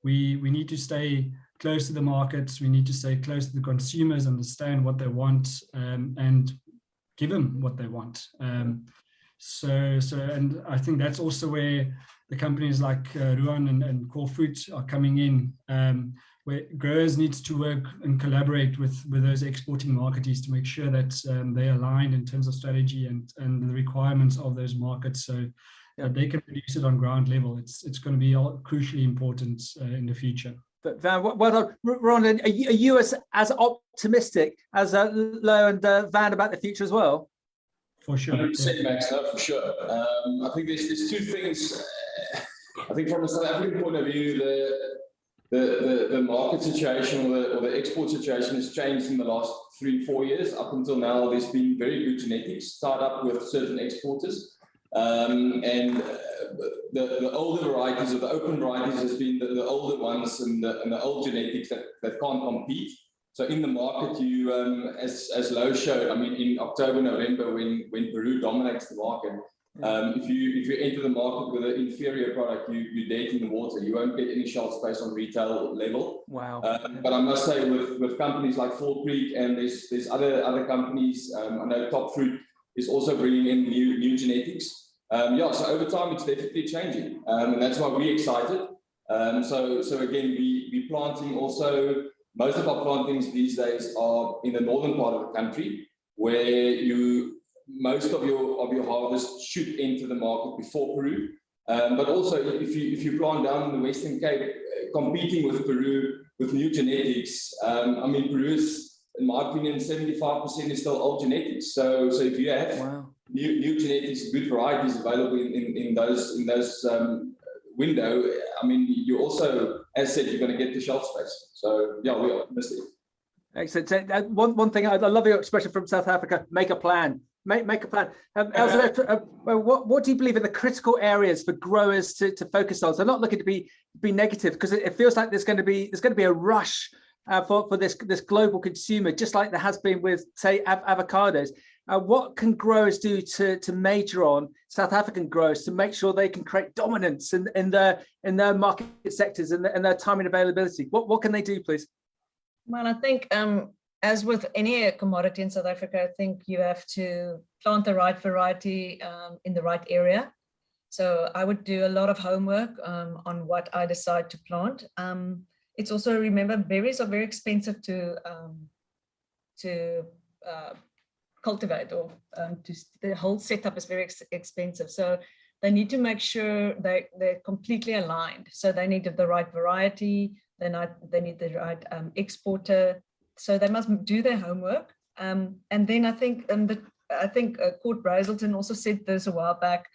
We need to stay close to the markets. We need to stay close to the consumers, understand what they want, and give them what they want. And I think that's also where the companies like Rouxan and Core Fruit are coming in, where growers need to work and collaborate with those exporting marketers to make sure that they're aligned in terms of strategy and the requirements of those markets, so that they can produce it on ground level. It's going to be crucially important in the future. But Van, well done. Ron, are you as optimistic as Louw and Van about the future as well? For sure. 100%, Max, no, for sure. I think there's two things. I think from a South African point of view, the market situation or the export situation has changed in the last 3-4 years. Up until now, there's been very good genetics tied up with certain exporters. The older varieties, or the open varieties, has been the older ones and the old genetics that can't compete. So in the market, you as Louw showed, I mean, in October, November, when Peru dominates the market, if you enter the market with an inferior product, you're dead in the water. You won't get any shelf space on retail level. Wow. But I must say, with companies like Fall Creek, and there's other companies, I know Top Fruit is also bringing in new genetics. So over time it's definitely changing, and that's why we're excited. So again, we planting also. Most of our plantings these days are in the northern part of the country, where most of your harvest should enter the market before Peru. But also, if you plant down in the Western Cape, competing with Peru with new genetics, I mean, Peru is, in my opinion, 75% is still old genetics. So if you have new genetics, good varieties available in those window, I mean, you also, as said, you're going to get the shelf space. So yeah, we're optimistic. Excellent. One thing, I love your expression from South Africa: make a plan. Make a plan. Elzette, what do you believe are the critical areas for growers to focus on? So I'm not looking to be negative, because it feels like there's going to be a rush for this global consumer, just like there has been with, say, avocados. What can growers do to major on, South African growers, to make sure they can create dominance in their market sectors and their time and availability? What can they do, please? Well, I think as with any commodity in South Africa, I think you have to plant the right variety in the right area. So I would do a lot of homework on what I decide to plant. It's also, remember, berries are very expensive to cultivate, or the whole setup is very expensive. So they need to make sure they're completely aligned. So they need the right variety, they need the right exporter. So they must do their homework. And then I think Court Brazelton also said this a while back,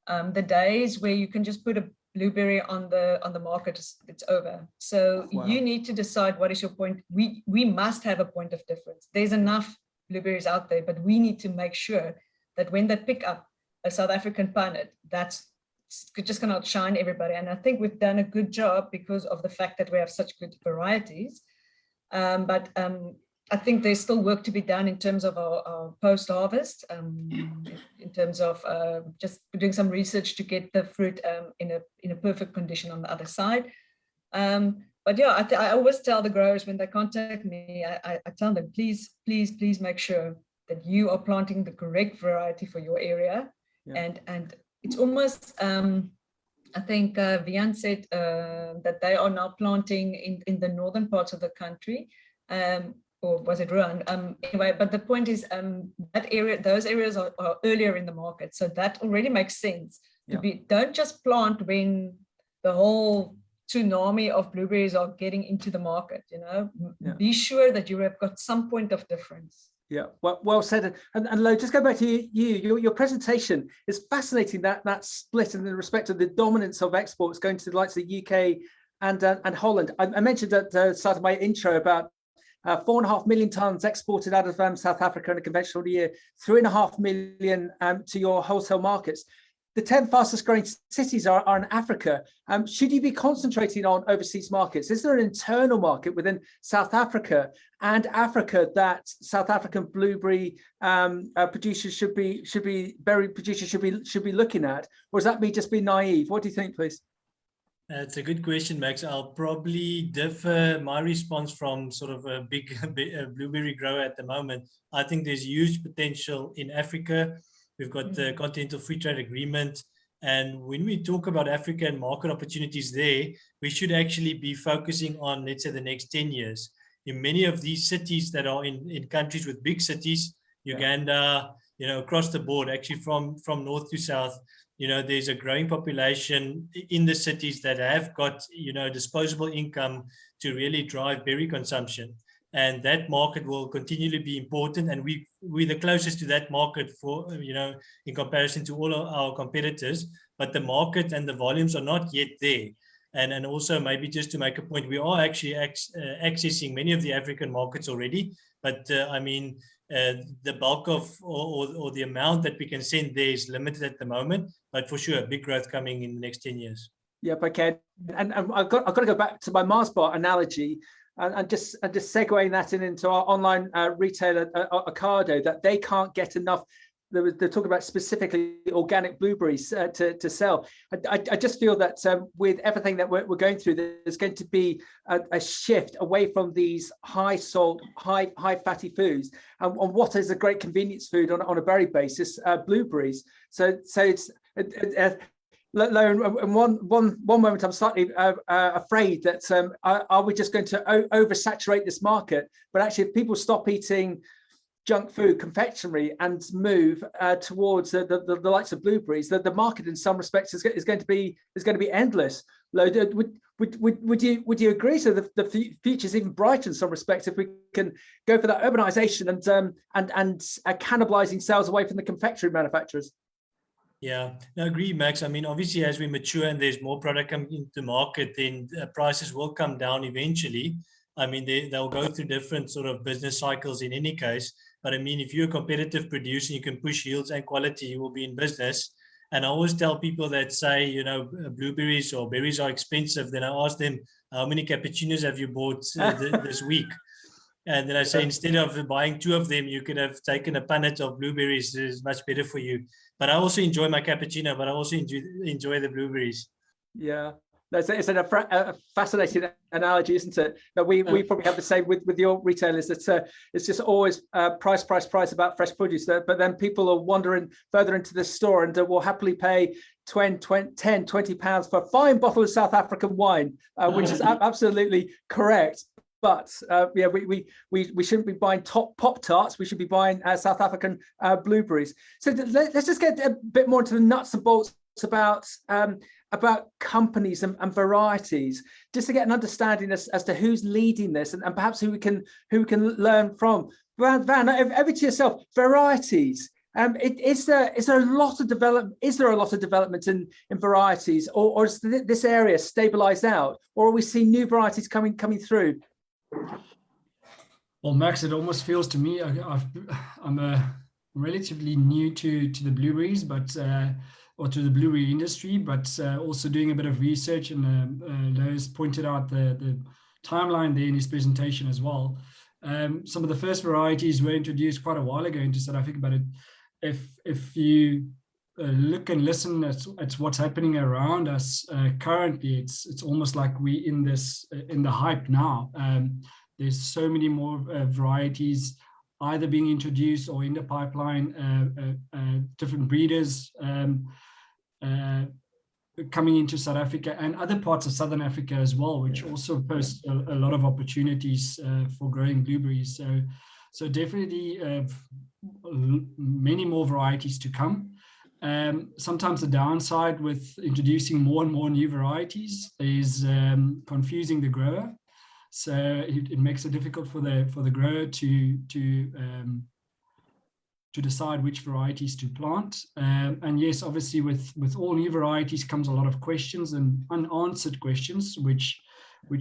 the days where you can just put a blueberry on the market, it's over. So you need to decide what is your point. We must have a point of difference. There's enough blueberries out there, but we need to make sure that when they pick up a South African punnet, that's just going to outshine everybody. And I think we've done a good job because of the fact that we have such good varieties. But I think there's still work to be done in terms of our post-harvest, in terms of just doing some research to get the fruit in a perfect condition on the other side. But yeah, I always tell the growers when they contact me, I tell them, please make sure that you are planting the correct variety for your area. Yeah. And it's almost, I think Wian said that they are now planting in the northern parts of the country, or was it Rouxan? Anyway, but the point is those areas are earlier in the market. So that already makes sense. Don't just plant when the whole tsunami of blueberries are getting into the market, Be sure that you have got some point of difference. Yeah, well said. And Louw, just go back to your presentation. It's fascinating that split in respect of the dominance of exports going to the likes of the UK and Holland. I mentioned at the start of my intro about 4.5 million tons exported out of South Africa in a conventional year, 3.5 million to your wholesale markets. The 10 fastest growing cities are in Africa. Should you be concentrating on overseas markets? Is there an internal market within South Africa and Africa that South African blueberry producers should be berry producers should be looking at, or is that me just being naive? What do you think, please? It's a good question, Max. I'll probably differ my response from sort of a big blueberry grower at the moment. I think there's huge potential in Africa. We've got the Continental Free Trade Agreement. And when we talk about Africa and market opportunities there, we should actually be focusing on, let's say, the next 10 years. In many of these cities that are in countries with big cities, Uganda, across the board, actually from north to south, there's a growing population in the cities that have got, disposable income to really drive berry consumption. And that market will continually be important. And we're the closest to that market for, in comparison to all of our competitors, but the market and the volumes are not yet there. And also maybe just to make a point, we are actually accessing many of the African markets already, but the bulk of or the amount that we can send there is limited at the moment, but for sure, big growth coming in the next 10 years. Yep, okay. And I've got to go back to my Mars bar analogy. And just segueing that into our online retailer, Ocado, that they can't get enough. They're talking about specifically organic blueberries to sell. I just feel that with everything that we're going through, there's going to be a shift away from these high salt, high fatty foods, and what is a great convenience food on a berry basis, blueberries. So it's. In one moment, I'm slightly afraid that are we just going to oversaturate this market? But actually, if people stop eating junk food, confectionery, and move towards the likes of blueberries, the market in some respects is going to be endless. Louw, would you agree? So the future is even brighter in some respects if we can go for that urbanization and cannibalizing sales away from the confectionery manufacturers. Yeah, I agree, Max. Obviously, as we mature and there's more product coming into the market, then prices will come down eventually. They'll go through different sort of business cycles in any case. But if you're a competitive producer, you can push yields and quality, you will be in business. And I always tell people that say, blueberries or berries are expensive. Then I ask them, how many cappuccinos have you bought this week? And then I say, instead of buying 2 of them, you could have taken a punnet of blueberries. It's much better for you. But I also enjoy my cappuccino, but I also enjoy the blueberries. Yeah, it's a fascinating analogy, isn't it? That we probably have the same with your retailers. That it's just always price about fresh produce. But then people are wandering further into the store and will happily pay 10, 20 pounds for a fine bottle of South African wine, which is absolutely correct. But we shouldn't be buying top Pop-Tarts. We should be buying South African blueberries. So let's just get a bit more into the nuts and bolts about companies and varieties, just to get an understanding as to who's leading this and perhaps who we can learn from. Van, over to yourself. Varieties. Is there a lot of development? Is there a lot of development in varieties, or is this area stabilized out, or are we seeing new varieties coming through? Well, Max, it almost feels to me I'm relatively new to the blueberries, or to the blueberry industry, but also doing a bit of research. And Louw's pointed out the timeline there in his presentation as well. Some of the first varieties were introduced quite a while ago into South Africa, but if you look and listen at what's happening around us currently, it's almost like we in the hype now. There's so many more varieties either being introduced or in the pipeline, different breeders coming into South Africa and other parts of Southern Africa as well, which also pose a lot of opportunities for growing blueberries. So definitely many more varieties to come. Sometimes the downside with introducing more and more new varieties is confusing the grower. So it makes it difficult for the grower to decide which varieties to plant. And yes, obviously with all new varieties comes a lot of questions and unanswered questions, which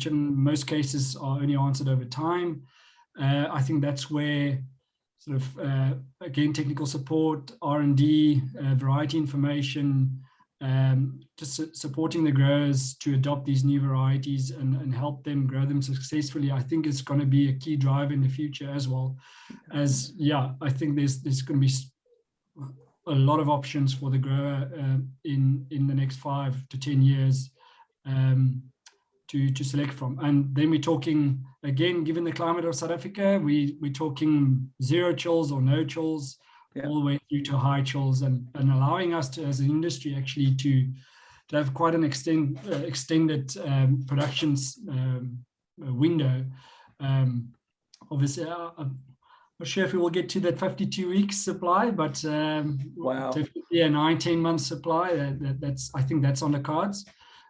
in most cases are only answered over time. I think that's where sort of, again, technical support, R&D, variety information, just supporting the growers to adopt these new varieties and help them grow them successfully, I think is going to be a key driver in the future as well. As, yeah, I think there's going to be a lot of options for the grower in the next 5 to 10 years to select from. And then we're talking, again, given the climate of South Africa, we're talking 0 chills or no chills, all the way through to high chills, and allowing us to, as an industry, actually to have quite an extended production window. Obviously, I'm not sure if we will get to that 52 weeks supply, but wow, definitely a 19 month supply. That's, I think that's on the cards.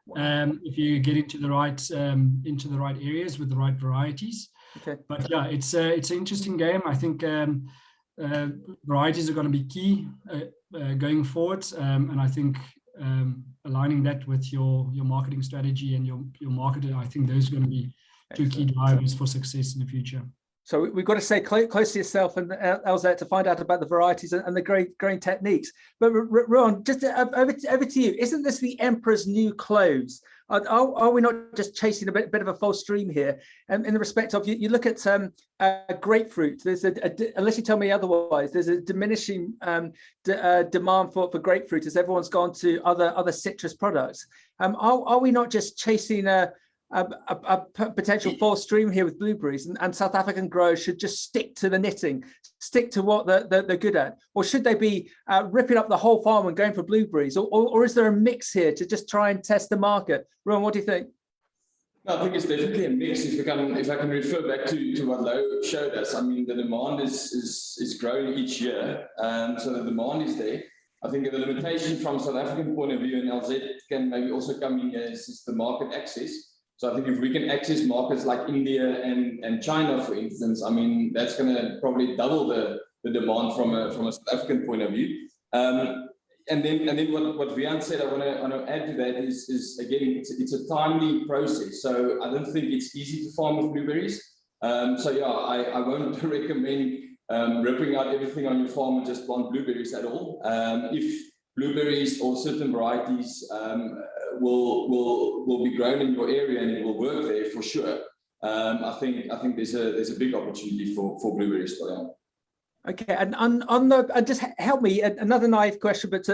Wow. If you get into the right areas with the right varieties. Okay. But yeah, it's an interesting game. I think varieties are going to be key going forward, and I think aligning that with your marketing strategy and your marketing, I think those are going to be 2 key drivers for success in the future. So we've got to stay close to yourself and Elzette to find out about the varieties and the growing techniques. But Rouxan, just over to you. Isn't this the emperor's new clothes? Are we not just chasing a bit of a false dream here? And in the respect of, you look at grapefruit, there's unless you tell me otherwise, there's a diminishing demand for grapefruit as everyone's gone to other citrus products. Are we not just chasing a potential false dream here with blueberries, and South African growers should just stick to the knitting, stick to what they're good at? Or should they be ripping up the whole farm and going for blueberries? Or is there a mix here to just try and test the market? Rouxan, what do you think? I think it's definitely a mix. If I can refer back to what Louw showed us, I mean, the demand is growing each year, so the demand is there. I think the limitation from South African point of view, and Elzette can maybe also come in, is the market access. So I think if we can access markets like India and China, for instance, I mean, that's going to probably double the demand from a South African point of view. And then what Wian said, I want to add to that is again, it's a timely process. So I don't think it's easy to farm with blueberries. So yeah, I won't recommend ripping out everything on your farm and just plant blueberries at all. If blueberries or certain varieties will be grown in your area and it will work there for sure, I think there's a big opportunity for blueberries for them. Okay, and on the just help me, another naive question, but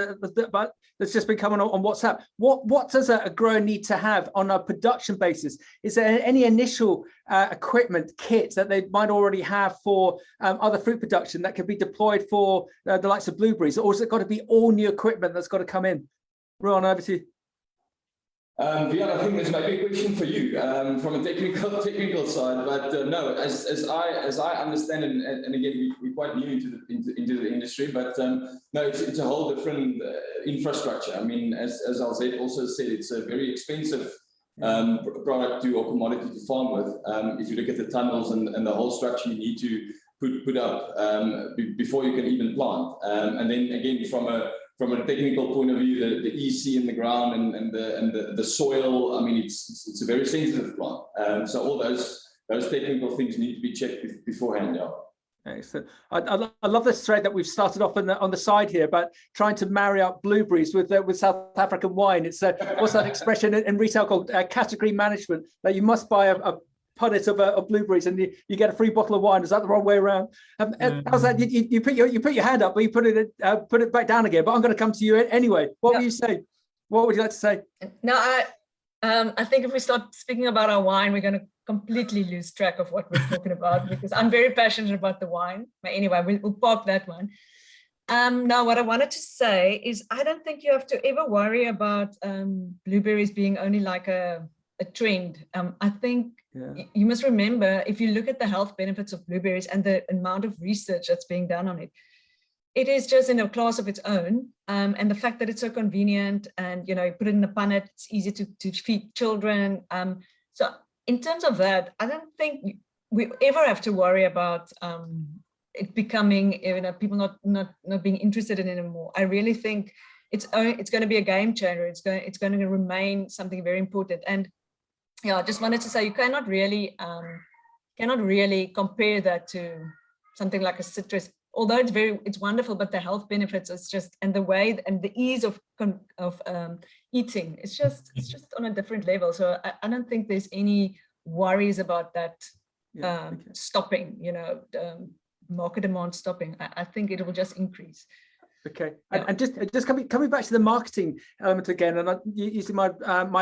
that's just been coming on WhatsApp. What does a grower need to have on a production basis? Is there any initial equipment kit that they might already have for other fruit production that could be deployed for the likes of blueberries, or has it got to be all new equipment that's got to come in? Rouxan, over to you. Wian, I think this might be a question for you from a technical side, but no, as I understand, and again, we're quite new into the industry, but no, it's a whole different infrastructure. I mean, as Elzette also said, it's a very expensive product or commodity to farm with. If you look at the tunnels and the whole structure you need to put up before you can even plant, and then again from a technical point of view, the EC in the ground and the soil, I mean, it's a very sensitive plant. So all those technical things need to be checked beforehand. Yeah. Excellent. I love this thread that we've started off on the side here about trying to marry up blueberries with South African wine. It's what's that expression in retail called category management, that you must buy a punnet of blueberries and you get a free bottle of wine. Is that the wrong way around? How's that? You put your hand up, but you put it back down again. But I'm going to come to you anyway. What will you say? What would you like to say? No, I think if we start speaking about our wine, we're going to completely lose track of what we're talking about, because I'm very passionate about the wine. But anyway, we'll park that one. Now, what I wanted to say is I don't think you have to ever worry about blueberries being only like a trend. I think you must remember, if you look at the health benefits of blueberries and the amount of research that's being done on it, it is just in a class of its own. And the fact that it's so convenient and, you know, you put it in a punnet, it's easy to feed children. So in terms of that, I don't think we ever have to worry about it becoming, people not being interested in it anymore. I really think it's going to be a game changer. It's going to remain something very important. And yeah, I just wanted to say you cannot really compare that to something like a citrus. Although it's wonderful, but the health benefits is just, and the way and the ease of eating, it's just on a different level. So I don't think there's any worries about that stopping, market demand stopping. I think it will just increase. Okay, yeah. And just coming back to the marketing element again, and using my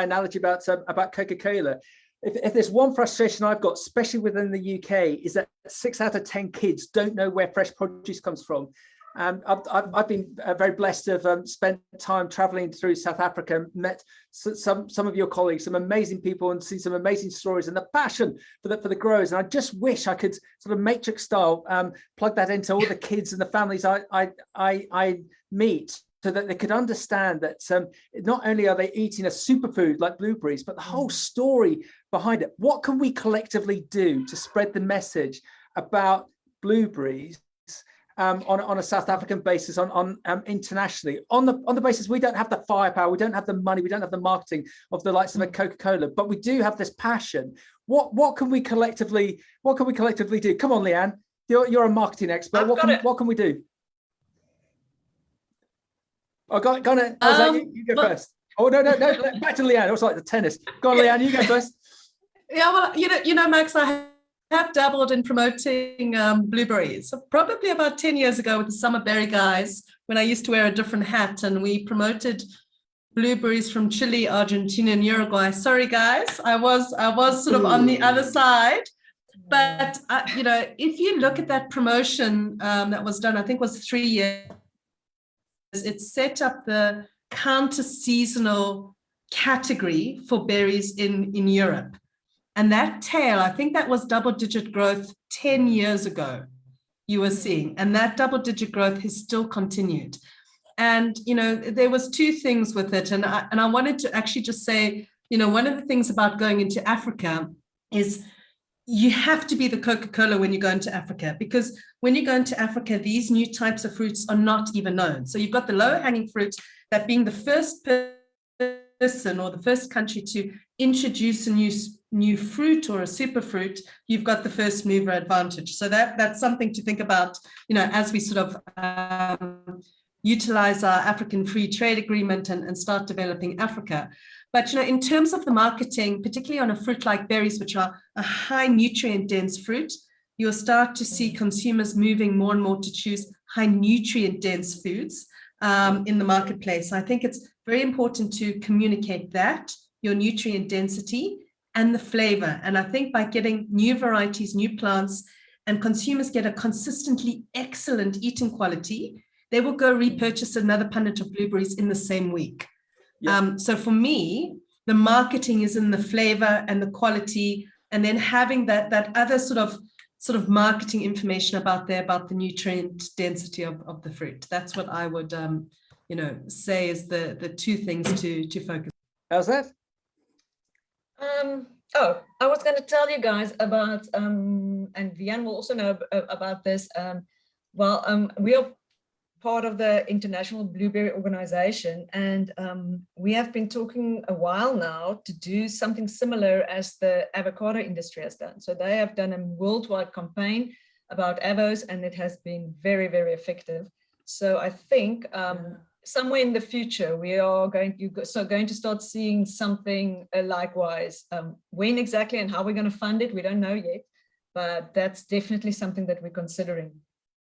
analogy about Coca-Cola. If there's one frustration I've got, especially within the UK, is that 6 out of 10 kids don't know where fresh produce comes from. I've been very blessed to have spent time traveling through South Africa, met some of your colleagues, some amazing people, and seen some amazing stories and the passion for the growers. And I just wish I could sort of matrix style plug that into all the kids and the families I meet, so that they could understand that not only are they eating a superfood like blueberries, but the whole story behind it. What can we collectively do to spread the message about blueberries on a South African basis, on internationally, on the basis we don't have the firepower, we don't have the money, we don't have the marketing of the likes of a Coca-Cola, but we do have this passion. What can we collectively do? Come on, Lianne, you're a marketing expert. What can we do? Oh, go on, Elzette, you go first. Oh, no, back to Lianne. It was like the tennis. Go on, Lianne, you go first. Yeah, well, Max, I have dabbled in promoting blueberries. Probably about 10 years ago with the Summer Berry guys, when I used to wear a different hat, and we promoted blueberries from Chile, Argentina, and Uruguay. Sorry, guys, I was sort of on the other side. But, if you look at that promotion that was done, I think it was 3 years, it set up the counter-seasonal category for berries in Europe. And that tail, I think that was double-digit growth 10 years ago you were seeing. And that double-digit growth has still continued. And, there was 2 things with it. And I wanted to actually just say, one of the things about going into Africa is you have to be the Coca-Cola when you go into Africa, because when you go into Africa, these new types of fruits are not even known. So you've got the low-hanging fruit, that being the first person or the first country to introduce a new fruit or a superfruit, you've got the first mover advantage. So that's something to think about, as we sort of utilize our African Free Trade Agreement and start developing Africa. But, in terms of the marketing, particularly on a fruit like berries, which are a high nutrient dense fruit, you'll start to see consumers moving more and more to choose high nutrient dense foods in the marketplace. I think it's very important to communicate that, your nutrient density and the flavor. And I think by getting new varieties, new plants, and consumers get a consistently excellent eating quality, they will go repurchase another punnet of blueberries in the same week. Yeah. So for me, the marketing is in the flavor and the quality, and then having that other sort of marketing information about the nutrient density of the fruit. That's what I would say is the 2 things to focus. How's that? I was going to tell you guys about and Wian will also know about this. We are part of the International Blueberry Organization, and we have been talking a while now to do something similar as the avocado industry has done. So they have done a worldwide campaign about avos, and it has been very, very effective. So I think somewhere in the future, we are going to start seeing something likewise. When exactly and how we're going to fund it, we don't know yet, but that's definitely something that we're considering.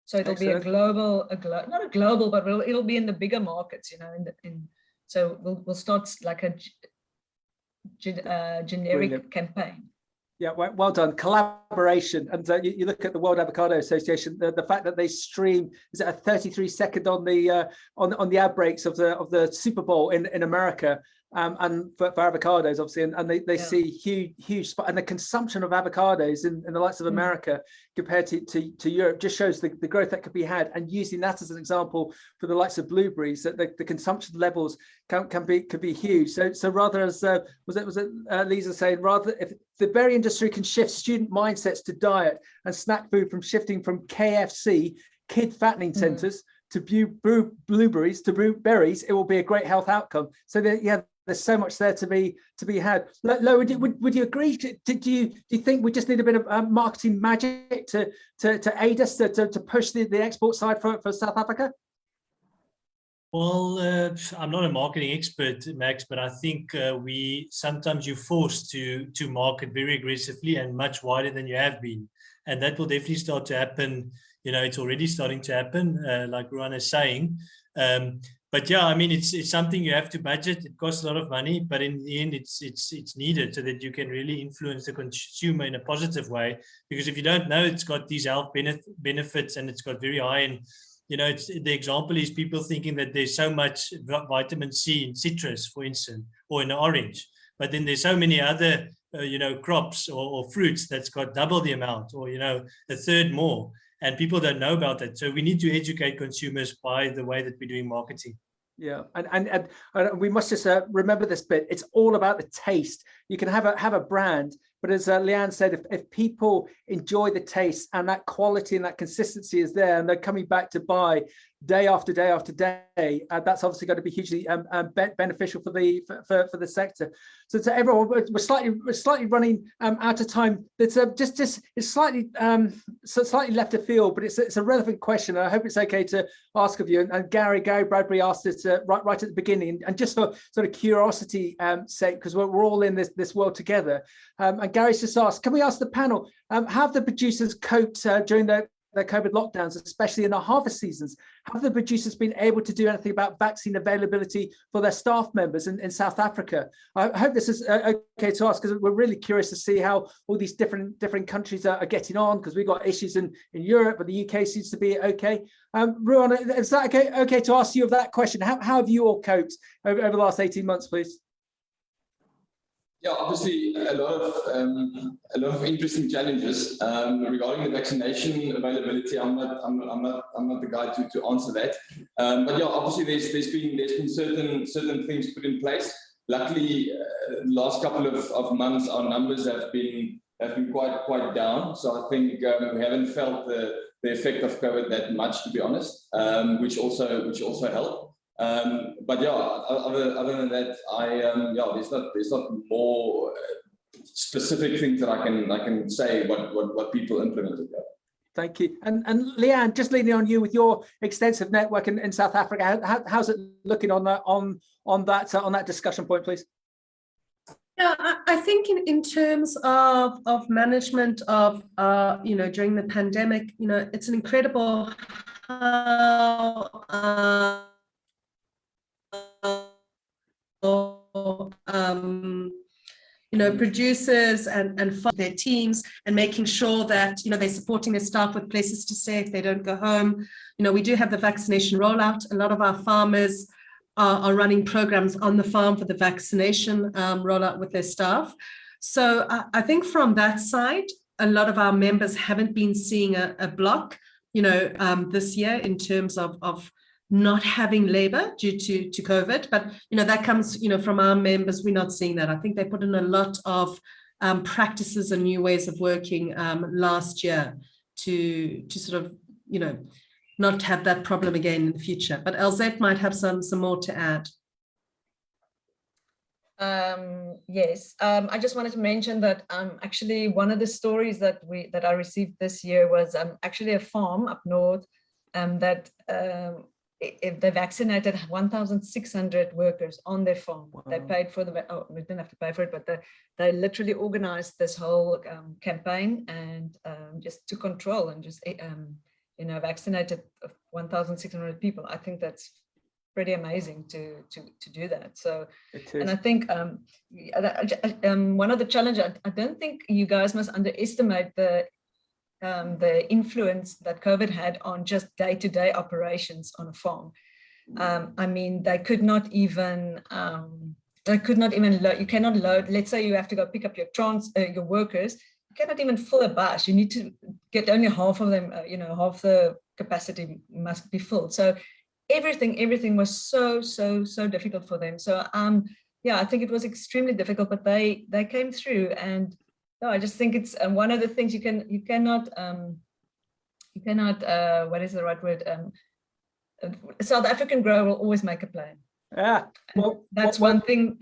So it'll be a global, not a global, but it'll be in the bigger markets, so we'll start like a generic campaign. Yeah, well done. Collaboration. And you look at the World Avocado Association, the fact that they stream, is it a 33-second on the ad breaks of the Super Bowl in America? and for avocados, obviously, and they see huge spot, and the consumption of avocados in the likes of America compared to Europe just shows the growth that could be had. And using that as an example for the likes of blueberries, that the consumption levels could be huge. So rather, as was it Lisa saying, rather if the berry industry can shift student mindsets to diet and snack food from shifting from KFC, kid fattening centers, to blueberries, to berries, it will be a great health outcome. So that, there's so much there to be had. Louw, would you agree? Do you think we just need a bit of marketing magic to aid us to push the export side for South Africa? Well, I'm not a marketing expert, Max, but I think sometimes you're forced to market very aggressively and much wider than you have been, and that will definitely start to happen. It's already starting to happen, like Rouxan is saying. But yeah, I mean, it's something you have to budget. It costs a lot of money, but in the end, it's needed so that you can really influence the consumer in a positive way. Because if you don't know it's got these health benefits and it's got very high, and the example is people thinking that there's so much vitamin C in citrus, for instance, or in orange, but then there's so many other crops or fruits that's got double the amount, or a third more. And people don't know about that. So we need to educate consumers by the way that we're doing marketing. Yeah, and we must just remember this bit. It's all about the taste. You can have a brand, but as Lianne said, if people enjoy the taste and that quality and that consistency is there, and they're coming back to buy day after day after day, that's obviously going to be hugely beneficial for the sector. So to everyone, we're slightly running out of time. It's it's slightly left of field, but it's a relevant question. I hope it's okay to ask of you. And Gary Bradbury asked it right at the beginning, and just for sort of curiosity sake, because we're all in this world together. And Gary's just asked, can we ask the panel, have the producers coped during their COVID lockdowns, especially in the harvest seasons? Have the producers been able to do anything about vaccine availability for their staff members in South Africa? I hope this is okay to ask, because we're really curious to see how all these different countries are getting on, because we've got issues in Europe, but the UK seems to be okay. Rouxan, is that okay to ask you of that question? How have you all coped over the last 18 months, please? Yeah, obviously a lot of interesting challenges regarding the vaccination availability. I'm not the guy to answer that. But yeah, obviously there's been certain things put in place. Luckily, the last couple of months our numbers have been quite down. So I think we haven't felt the effect of COVID that much, to be honest, which also helped. But yeah, other than that, there's not more specific things that I can say what people implemented. Thank you. And Lianne, just leaning on you with your extensive network in South Africa, how's it looking on that discussion point, please? Yeah, I think in terms of management of during the pandemic, it's an incredible how producers and their teams, and making sure that they're supporting their staff with places to stay if they don't go home. We do have the vaccination rollout. A lot of our farmers are running programs on the farm for the vaccination rollout with their staff. So I think from that side, a lot of our members haven't been seeing a block this year in terms of not having labor due to COVID, but that comes from our members. We're not seeing that. I think they put in a lot of practices and new ways of working last year to sort of not have that problem again in the future. But Elzette might have some more to add. Yes, I just wanted to mention that actually one of the stories that I received this year was actually a farm up north that if they vaccinated 1,600 workers on their farm. Wow. They paid for we didn't have to pay for it, but they literally organized this whole campaign and just to control and just vaccinated 1,600 people. I think that's pretty amazing to do that. So, and I think one of the challenges, I don't think you guys must underestimate the influence that COVID had on just day-to-day operations on a farm. I mean, they could not even I could not even load. You cannot load. Let's say you have to go pick up your workers. You cannot even fill a bus. You need to get only half of them. Half the capacity must be filled. So everything was so difficult for them. So I think it was extremely difficult, but they came through. And I just think it's one of the things you cannot what is the right word? A South African grower will always make a plan. Yeah, well, that's one thing.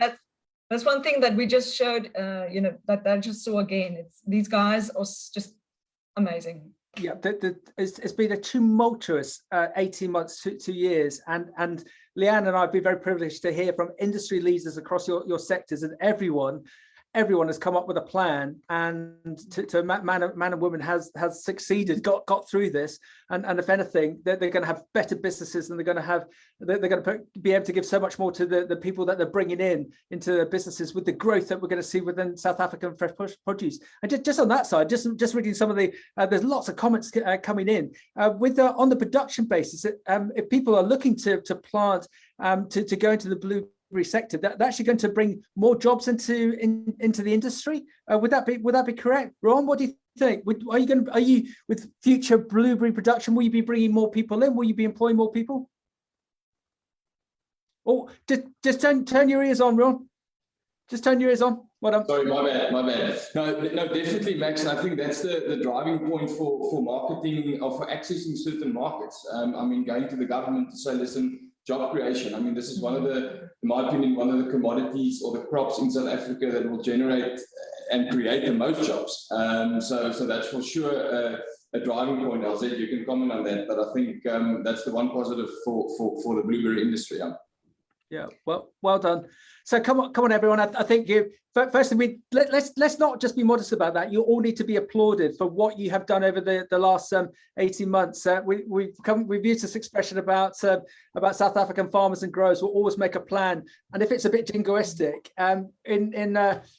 That's one thing that we just showed. That I just saw again. These guys are just amazing. Yeah, it's been a tumultuous 18 months, 2 years, and Lianne and I have been very privileged to hear from industry leaders across your sectors, and everyone has come up with a plan, and to man and woman has succeeded, got through this, and if anything, they're going to have better businesses, and they're going to be able to give so much more to the people that they're bringing into their businesses with the growth that we're going to see within South African fresh produce. And just on that side, just reading some of the there's lots of comments coming in on the production basis. If people are looking to plant to go into the blue sector, that's actually going to bring more jobs into the industry. Would that be correct? Ron, what do you think? Are you with future blueberry production? Will you be bringing more people in? Will you be employing more people? Oh, just turn your ears on, Ron. Just turn your ears on. Sorry, my bad. No, definitely, Max. And I think that's the driving point for marketing or for accessing certain markets. Going to the government to say, listen, job creation. This is one of in my opinion, one of the commodities or the crops in South Africa that will generate and create the most jobs. So that's for sure a driving point. Elzette, you can comment on that, but I think that's the one positive for the blueberry industry. Yeah, well done. So come on, everyone. I think firstly, let's not just be modest about that. You all need to be applauded for what you have done over the last 18 months. We've used this expression about South African farmers and growers will always make a plan, and if it's a bit jingoistic,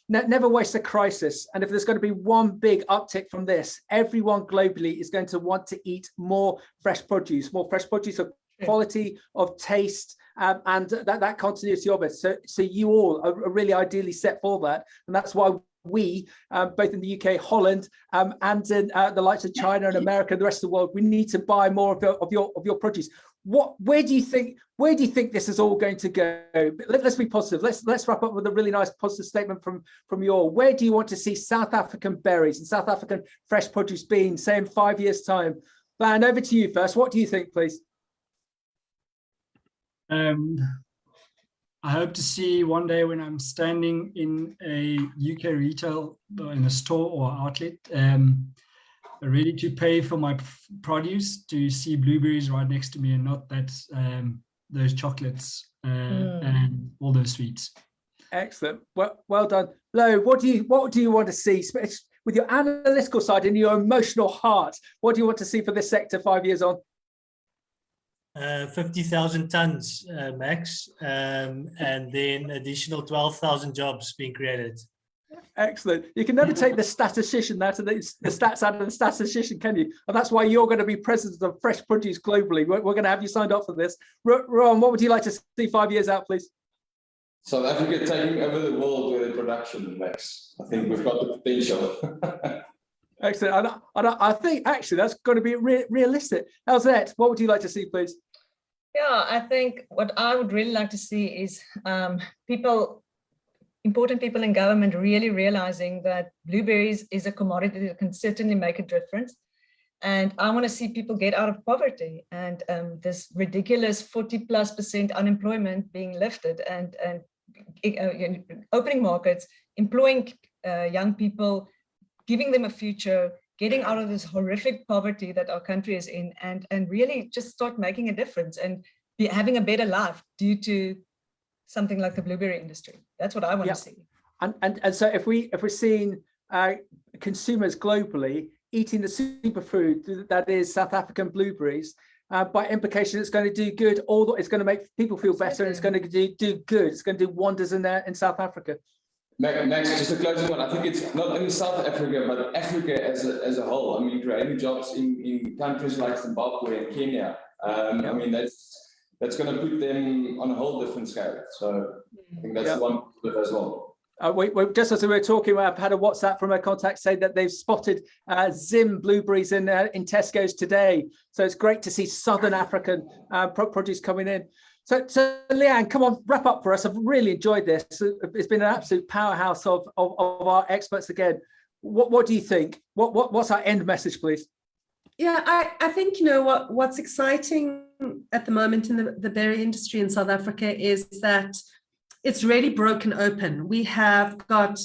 never waste a crisis. And if there's going to be one big uptick from this, everyone globally is going to want to eat more fresh produce of quality, of taste, and that continuity of it. So you all are really ideally set for that, and that's why we, both in the UK, Holland, and in the likes of China and America and the rest of the world, we need to buy more of your produce. Where do you think this is all going to go? Let's be positive. Let's wrap up with a really nice positive statement from you all. Where do you want to see South African berries and South African fresh produce being, say, in 5 years' time? Van, over to you first. What do you think, please? I hope to see one day when I'm standing in a UK retail, in a store or outlet, ready to pay for my produce, to see blueberries right next to me, and not that those chocolates and all those sweets. Excellent. Well done, Louw. What do you want to see with your analytical side and your emotional heart? What do you want to see for this sector 5 years on? 50,000 tons, Max, and then additional 12,000 jobs being created. Excellent. You can never take the statistician out of the stats out of the statistician, can you? And that's why you're going to be president of fresh produce globally. We're going to have you signed up for this. Ron, what would you like to see 5 years out, please? South Africa taking over the world with their production, Max. I think we've got the potential. Excellent. And I think actually that's going to be realistic. Elzette, what would you like to see, please? Yeah, I think what I would really like to see is important people in government really realizing that blueberries is a commodity that can certainly make a difference. And I want to see people get out of poverty, and this ridiculous 40+% unemployment being lifted, and opening markets, employing young people, giving them a future, getting out of this horrific poverty that our country is in, and really just start making a difference and having a better life due to something like the blueberry industry. That's what I want to see. And so if we're seeing consumers globally eating the superfood that is South African blueberries, by implication, it's going to do good. It's going to make people feel better, and it's going to do good. It's going to do wonders in South Africa. Max, just a closing one. I think it's not only South Africa, but Africa as a whole. Creating jobs in countries like Zimbabwe and Kenya. that's going to put them on a whole different scale. So I think that's the one bit as well. We just as we were talking, I've had a WhatsApp from a contact saying that they've spotted Zim blueberries in Tesco's today. So it's great to see Southern African produce coming in. So Lianne, come on, wrap up for us. I've really enjoyed this. It's been an absolute powerhouse of our experts again. What do you think? What's our end message, please? Yeah, I think, what's exciting at the moment in the berry industry in South Africa is that it's really broken open. We have got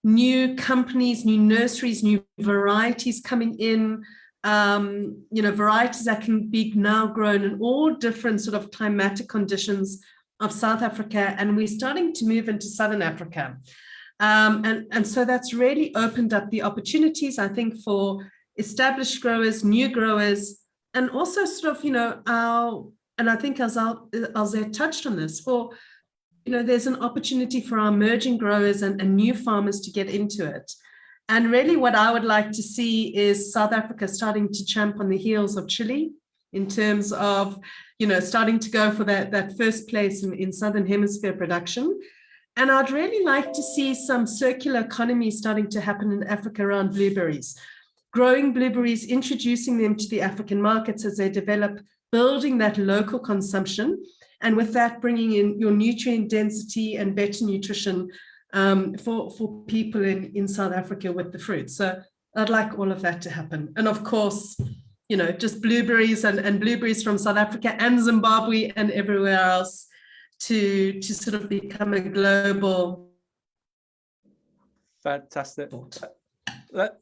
new companies, new nurseries, new varieties coming in, varieties that can be now grown in all different sort of climatic conditions of South Africa. And we're starting to move into Southern Africa. And so that's really opened up the opportunities, I think, for established growers, new growers, and also sort of, and I think Elzette touched on this, there's an opportunity for our emerging growers and new farmers to get into it. And really what I would like to see is South Africa starting to champ on the heels of Chile in terms of, starting to go for that first place in Southern Hemisphere production. And I'd really like to see some circular economy starting to happen in Africa around blueberries, growing blueberries, introducing them to the African markets as they develop, building that local consumption. And with that, bringing in your nutrient density and better nutrition for people in South Africa with the fruit. So I'd like all of that to happen. And of course, just blueberries and blueberries from South Africa and Zimbabwe and everywhere else to sort of become a global. Fantastic.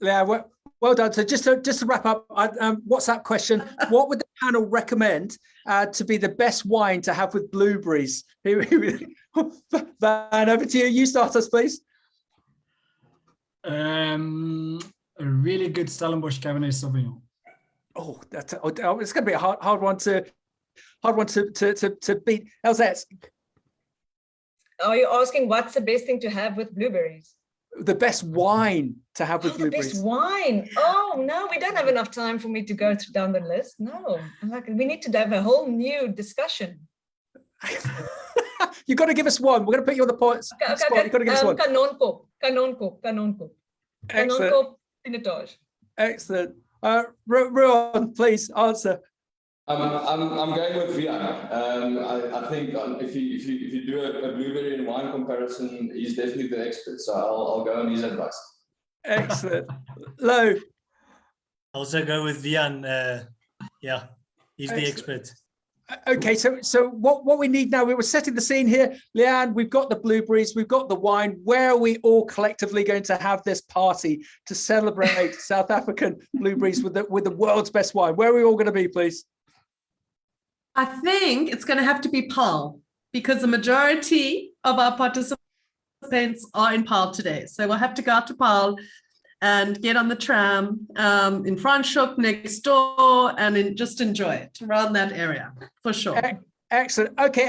Yeah, well done. So just to wrap up, WhatsApp question: what would the panel recommend to be the best wine to have with blueberries? Van, over to you. You start us, please. A really good Stellenbosch Cabernet Sauvignon. Oh, it's going to be a hard one to beat. Elzette, are you asking what's the best thing to have with blueberries? The best wine to have with blueberries. The best wine. Oh no, we don't have enough time for me to go down the list. No, we need to have a whole new discussion. You've got to give us one. We're going to put you on the spot. You've got to give us one. Kanonkop. Kanonkop Pienaar. Excellent. Rouxan, please answer. I'm going with Wian. I think if you do a blueberry and wine comparison, he's definitely the expert. So I'll go on his advice. Excellent. Louw. Also go with Wian. Yeah, he's the expert. Okay, so what we need now, we were setting the scene here. Lianne, we've got the blueberries, we've got the wine. Where are we all collectively going to have this party to celebrate South African blueberries with the world's best wine? Where are we all going to be, please? I think it's going to have to be Paarl, because the majority of our participants are in Paarl today. So we'll have to go out to Paarl and get on the tram in Franschhoek next door and just enjoy it around that area for sure. Excellent. Okay,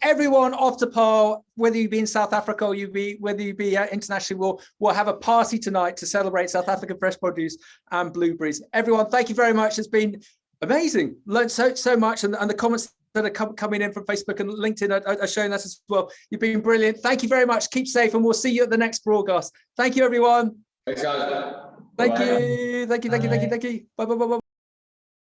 everyone off to Paarl, whether you be in South Africa or whether you be internationally, we'll have a party tonight to celebrate South African fresh produce and blueberries. Everyone, thank you very much. It's been amazing. Learned so much, and the comments that are coming in from Facebook and LinkedIn are showing that as well. You've been brilliant. Thank you very much. Keep safe, and we'll see you at the next broadcast. Thank you, everyone. Thanks, guys. Thank you. Bye.